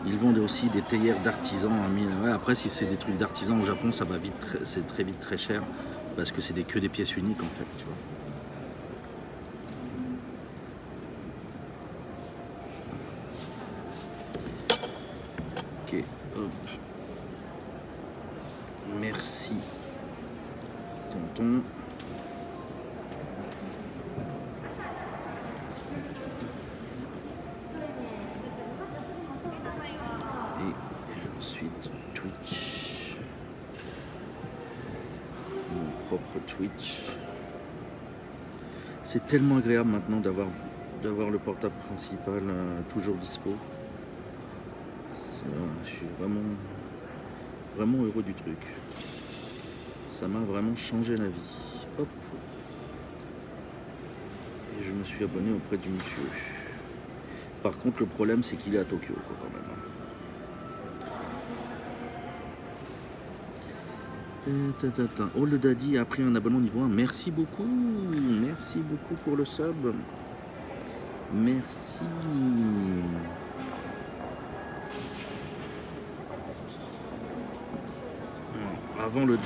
Ils vendent aussi des théières d'artisans. Ouais, après, si c'est des trucs d'artisans au Japon, ça va vite, c'est très vite très cher parce que c'est que des pièces uniques en fait, tu vois. Ok, hop. Merci, tonton. Et ensuite Twitch, mon propre Twitch. C'est tellement agréable maintenant d'avoir le portable principal toujours dispo. Je suis vraiment heureux du truc. Ça m'a vraiment changé la vie. Hop. Et je me suis abonné auprès du monsieur. Par contre, le problème, c'est qu'il est à Tokyo, quoi, quand même. Oh, le daddy a pris un abonnement niveau 1. Merci beaucoup pour le sub. Merci. Avant le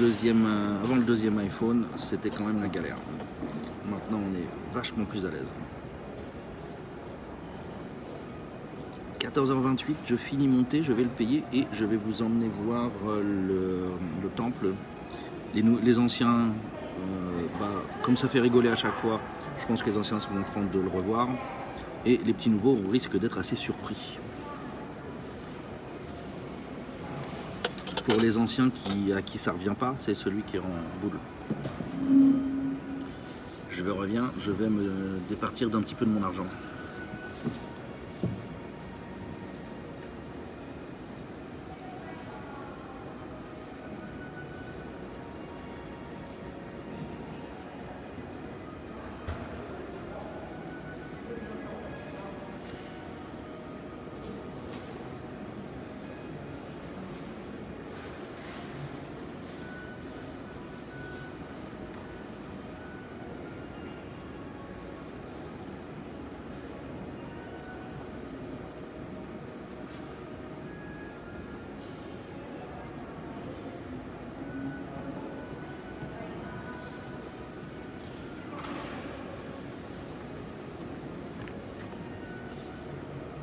deuxième iPhone, c'était quand même la galère. Maintenant, on est vachement plus à l'aise. 14h28, je finis mon thé, je vais le payer et je vais vous emmener voir le temple. Les anciens, comme ça fait rigoler à chaque fois, je pense que les anciens seront contents de le revoir. Et les petits nouveaux risquent d'être assez surpris. Pour les anciens à qui ça revient pas, c'est celui qui est en boule. Je vais me départir d'un petit peu de mon argent.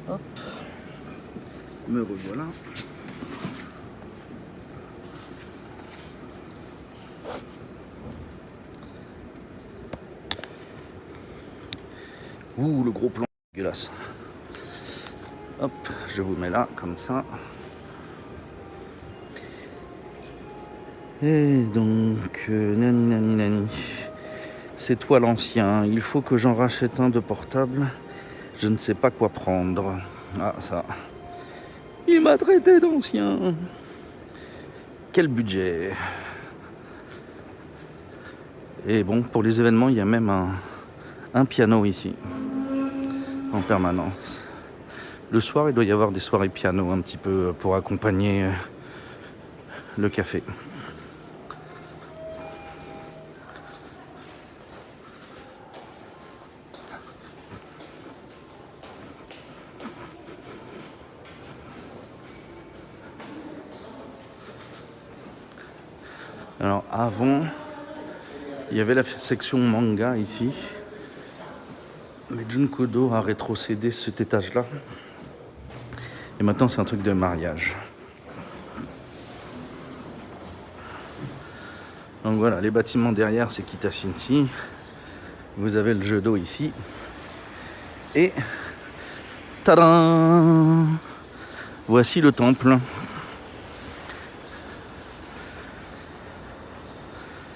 Hop, me revoilà. Ouh, le gros plan dégueulasse. Hop, je vous mets là, comme ça. Et donc, nani. C'est toi l'ancien. Il faut que j'en rachète un de portable. Je ne sais pas quoi prendre. Ah, ça. Il m'a traité d'ancien. Quel budget. Et bon, pour les événements, il y a même un piano ici. En permanence. Le soir, il doit y avoir des soirées piano un petit peu pour accompagner le café. Alors avant, il y avait la section manga ici. Mais Junkodo a rétrocédé cet étage-là. Et maintenant, c'est un truc de mariage. Donc voilà, les bâtiments derrière, c'est Kitashinchi. Vous avez le jet d'eau ici. Et tadam! Voici le temple.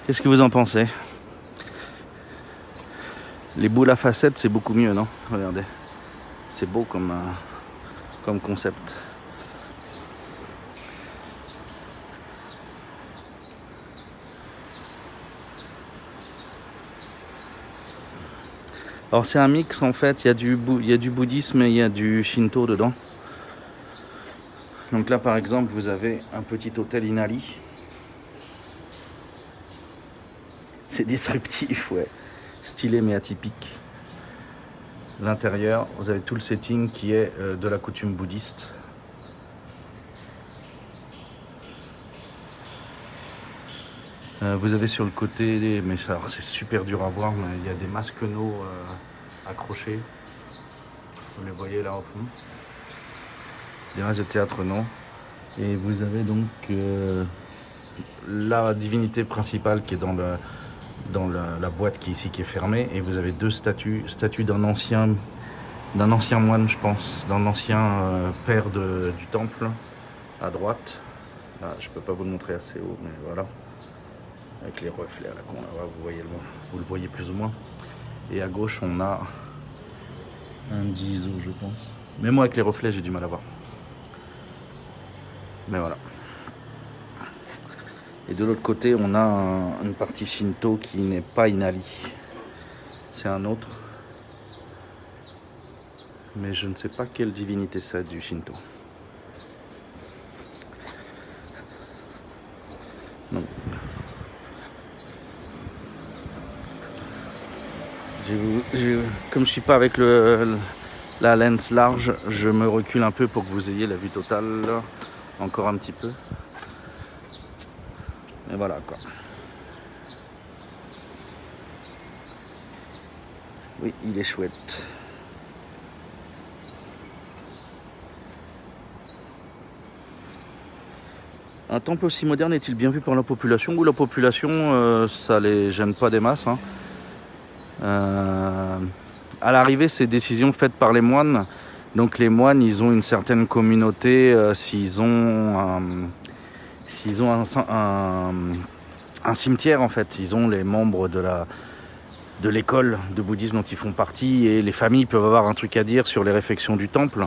Qu'est-ce que vous en pensez? Les boules à facettes, c'est beaucoup mieux, non? Regardez. C'est beau comme concept. Alors c'est un mix en fait, il y a du bouddhisme et il y a du shinto dedans. Donc là par exemple vous avez un petit hôtel Inali. C'est disruptif, ouais. Stylé mais atypique. L'intérieur, vous avez tout le setting qui est de la coutume bouddhiste. Vous avez sur le côté, mais ça, c'est super dur à voir, mais il y a des masquenaux accrochés. Vous les voyez là au fond. Des masques de théâtre, non. Et vous avez donc la divinité principale qui est dans la boîte qui est ici, qui est fermée. Et vous avez deux statues d'un ancien moine, je pense, d'un ancien père du temple, à droite. Là, je peux pas vous le montrer assez haut, mais voilà. Avec les reflets à la con là-bas, vous le voyez plus ou moins. Et à gauche, on a un Jizo, je pense. Mais moi, avec les reflets, j'ai du mal à voir. Mais voilà. Et de l'autre côté, on a une partie Shinto qui n'est pas Inali. C'est un autre. Mais je ne sais pas quelle divinité c'est du Shinto. Non. Comme je suis pas avec la lens large, je me recule un peu pour que vous ayez la vue totale. Encore un petit peu. Et voilà quoi. Oui, il est chouette. Un temple aussi moderne est-il bien vu par la population? Ou la population, ça les gêne pas des masses, hein. À l'arrivée, c'est décision faite par les moines. Donc les moines, ils ont une certaine communauté. S'ils ont un cimetière, en fait, ils ont les membres de l'école de bouddhisme dont ils font partie. Et les familles peuvent avoir un truc à dire sur les réfections du temple.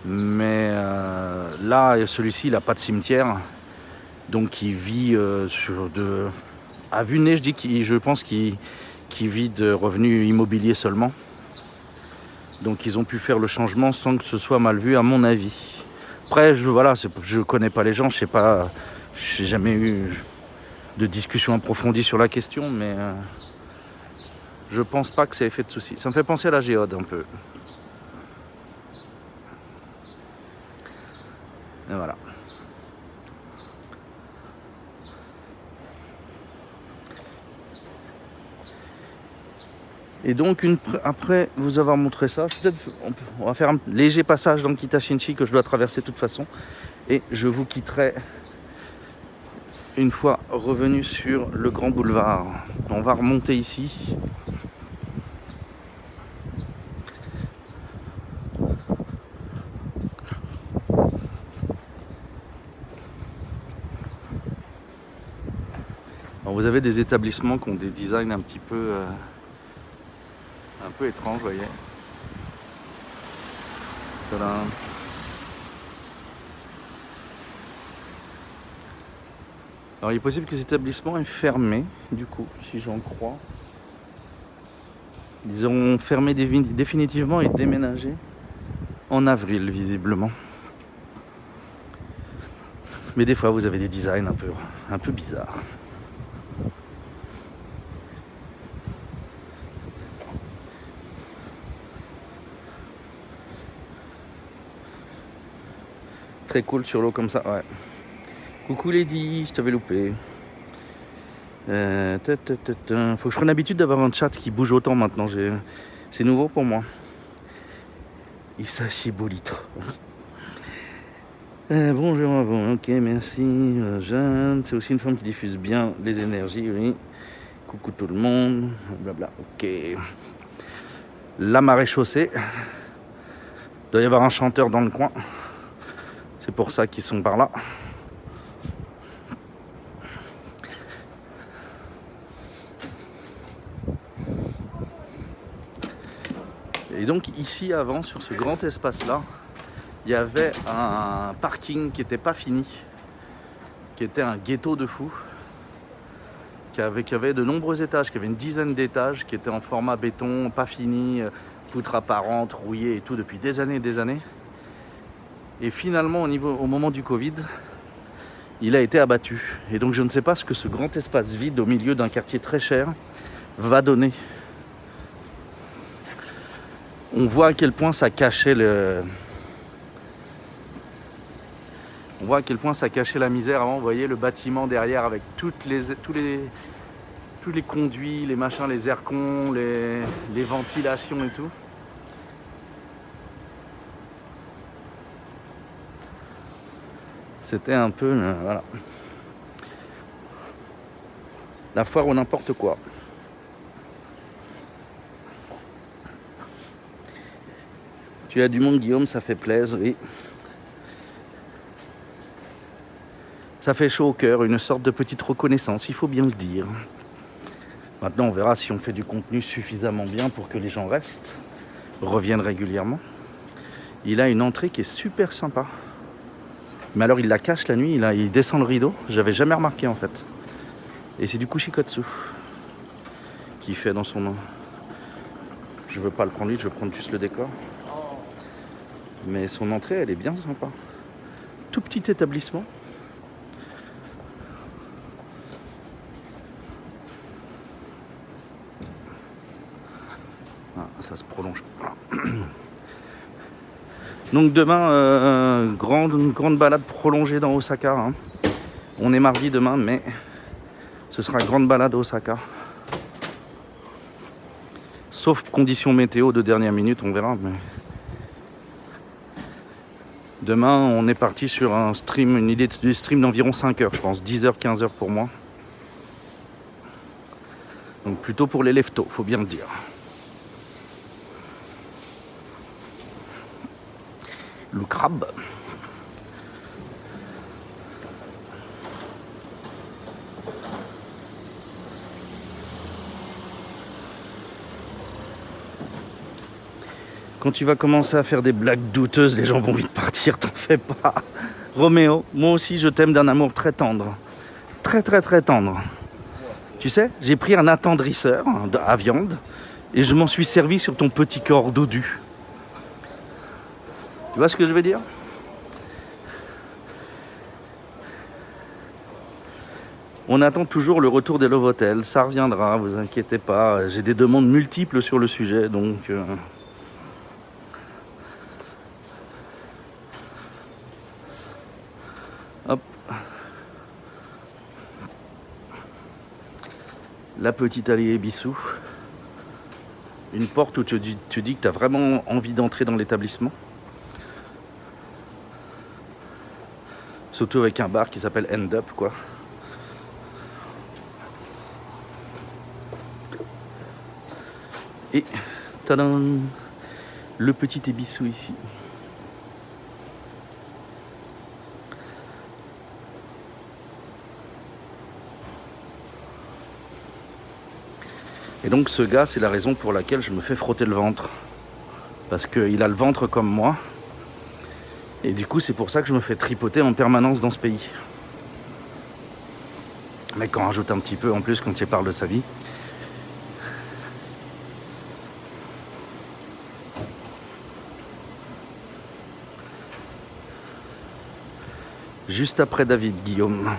Mais là, celui-ci, il n'a pas de cimetière. Donc il vit à vue de nez, je pense qu'il vit de revenus immobiliers seulement. Donc ils ont pu faire le changement sans que ce soit mal vu, à mon avis. Après, je connais pas les gens, je sais pas, j'ai jamais eu de discussion approfondie sur la question, mais je pense pas que ça ait fait de soucis. Ça me fait penser à la géode un peu. Et voilà. Et donc, après vous avoir montré ça, on va faire un léger passage dans Kitashinchi que je dois traverser de toute façon. Et je vous quitterai une fois revenu sur le grand boulevard. On va remonter ici. Alors, vous avez des établissements qui ont des designs un peu étranges, vous voyez. Voilà. Alors il est possible que cet établissement est fermé, du coup, si j'en crois. Ils ont fermé définitivement et déménagé en avril, visiblement. Mais des fois, vous avez des designs un peu bizarres. Très cool sur l'eau comme ça, ouais. Coucou Lady, je t'avais loupé. Faut que je prenne l'habitude d'avoir un chat qui bouge autant maintenant. C'est nouveau pour moi. Isashi Bolito. Bonjour, ok, merci. Jeanne, c'est aussi une femme qui diffuse bien les énergies, oui. Coucou tout le monde. Blabla. Ok. La marée chaussée. Il doit y avoir un chanteur dans le coin. C'est pour ça qu'ils sont par là. Et donc ici avant, sur ce grand espace-là, il y avait un parking qui n'était pas fini, qui était un ghetto de fous, qui avait de nombreux étages, qui avait une dizaine d'étages, qui étaient en format béton, pas fini, poutres apparentes, rouillées et tout depuis des années et des années. Et finalement, au moment du Covid, il a été abattu. Et donc je ne sais pas ce que ce grand espace vide au milieu d'un quartier très cher va donner. On voit à quel point ça cachait On voit à quel point ça cachait la misère avant. Vous voyez le bâtiment derrière avec tous les conduits, les machins, les aircons, les ventilations et tout. C'était un peu, voilà, la foire ou n'importe quoi. Tu as du monde, Guillaume, ça fait plaisir, oui. Ça fait chaud au cœur, une sorte de petite reconnaissance, il faut bien le dire. Maintenant, on verra si on fait du contenu suffisamment bien pour que les gens restent, reviennent régulièrement. Il a une entrée qui est super sympa. Mais alors, il la cache la nuit, il descend le rideau. J'avais jamais remarqué, en fait. Et c'est du kushikatsu qu'il fait dans son... Je veux pas le prendre vite, je veux prendre juste le décor. Mais son entrée, elle est bien sympa. Tout petit établissement. Ah, ça se prolonge. Donc demain, grande balade prolongée dans Osaka. Hein. On est mardi demain, mais ce sera grande balade à Osaka. Sauf conditions météo de dernière minute, on verra. Mais... Demain, on est parti sur un stream, une idée de stream d'environ 5 heures, je pense. 10h, 15h pour moi. Donc plutôt pour les leftos, faut bien le dire. Le crabe. Quand tu vas commencer à faire des blagues douteuses, les gens vont vite partir, t'en fais pas. Roméo, moi aussi je t'aime d'un amour très tendre. Très très très tendre. Tu sais, j'ai pris un attendrisseur à viande et je m'en suis servi sur ton petit corps dodu. Tu vois ce que je veux dire? On attend toujours le retour des Love Hotels, ça reviendra, vous inquiétez pas. J'ai des demandes multiples sur le sujet, donc... Hop. La petite allée Ebissou. Une porte où tu dis que tu as vraiment envie d'entrer dans l'établissement. Surtout avec un bar qui s'appelle End Up, quoi. Et, tadam, le petit Ebissou ici. Et donc ce gars, c'est la raison pour laquelle je me fais frotter le ventre. Parce qu'il a le ventre comme moi. Et du coup, c'est pour ça que je me fais tripoter en permanence dans ce pays. Mais quand on rajoute un petit peu en plus quand il parle de sa vie. Juste après David, Guillaume.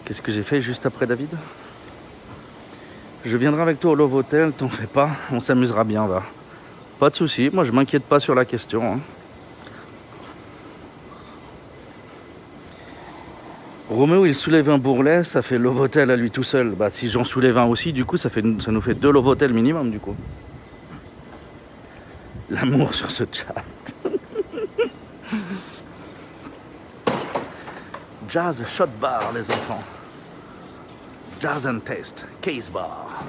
Qu'est-ce que j'ai fait juste après David ? Je viendrai avec toi au Love Hotel, t'en fais pas, on s'amusera bien, va. Pas de soucis, moi je m'inquiète pas sur la question. Hein. Roméo, il soulève un bourrelet, ça fait Love Hotel à lui tout seul. Bah si j'en soulève un aussi, du coup, ça nous fait 2 Love Hotel minimum, du coup. L'amour sur ce chat. Jazz Shot Bar, les enfants. Jazz and Taste, Case Bar.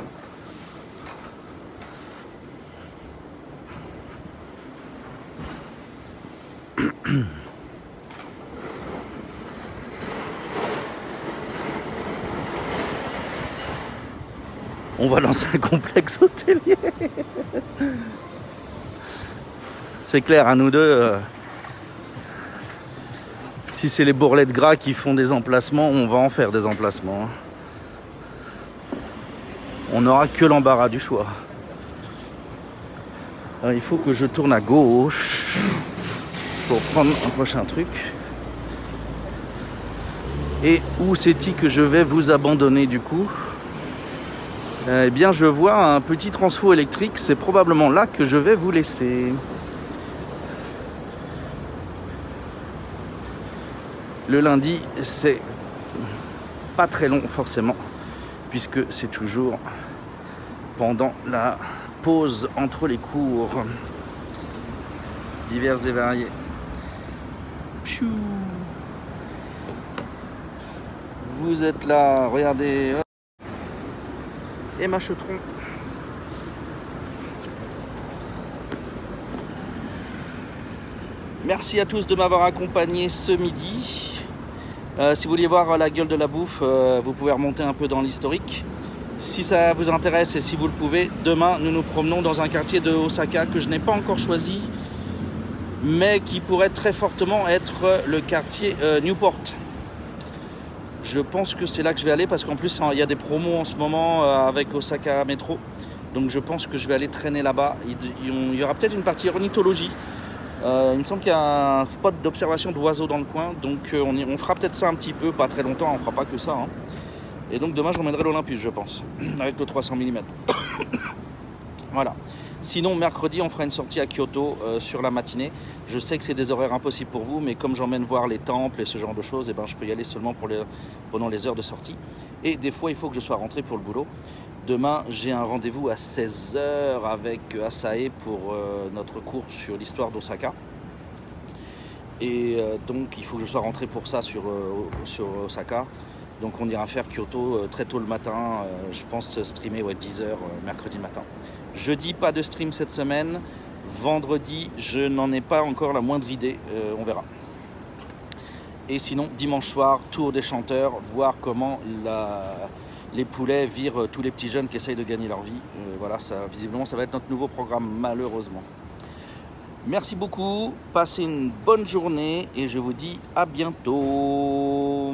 On va lancer un complexe hôtelier. C'est clair, à nous deux, si c'est les bourrelets de gras qui font des emplacements, on va en faire des emplacements. On n'aura que l'embarras du choix. Alors, il faut que je tourne à gauche pour prendre un prochain truc. Et où c'est-il que je vais vous abandonner du coup ? Eh bien, je vois un petit transfo électrique, c'est probablement là que je vais vous laisser. Le lundi, c'est pas très long forcément, puisque c'est toujours pendant la pause entre les cours divers et variés. Pfiou. Vous êtes là, regardez. Et Machetron. Merci à tous de m'avoir accompagné ce midi. Si vous voulez voir la gueule de la bouffe, vous pouvez remonter un peu dans l'historique. Si ça vous intéresse et si vous le pouvez, demain nous nous promenons dans un quartier de Osaka que je n'ai pas encore choisi, mais qui pourrait très fortement être le quartier Newport. Je pense que c'est là que je vais aller parce qu'en plus il y a des promos en ce moment avec Osaka Metro. Donc je pense que je vais aller traîner là-bas. Il y aura peut-être une partie ornithologie. Il me semble qu'il y a un spot d'observation d'oiseaux dans le coin. Donc on fera peut-être ça un petit peu, pas très longtemps, on fera pas que ça. Hein. Et donc demain je remènerai l'Olympus je pense, avec le 300 mm. Voilà. Sinon, mercredi, on fera une sortie à Kyoto sur la matinée. Je sais que c'est des horaires impossibles pour vous, mais comme j'emmène voir les temples et ce genre de choses, eh ben, je peux y aller seulement pendant les heures de sortie. Et des fois, il faut que je sois rentré pour le boulot. Demain, j'ai un rendez-vous à 16h avec Asae pour notre cours sur l'histoire d'Osaka. Et donc, il faut que je sois rentré pour ça sur Osaka. Donc, on ira faire Kyoto très tôt le matin. Je pense streamer 10h mercredi matin. Jeudi, pas de stream cette semaine. Vendredi, je n'en ai pas encore la moindre idée. On verra. Et sinon, dimanche soir, tour des chanteurs, voir comment les poulets virent tous les petits jeunes qui essayent de gagner leur vie. Voilà, visiblement, ça va être notre nouveau programme, malheureusement. Merci beaucoup. Passez une bonne journée et je vous dis à bientôt.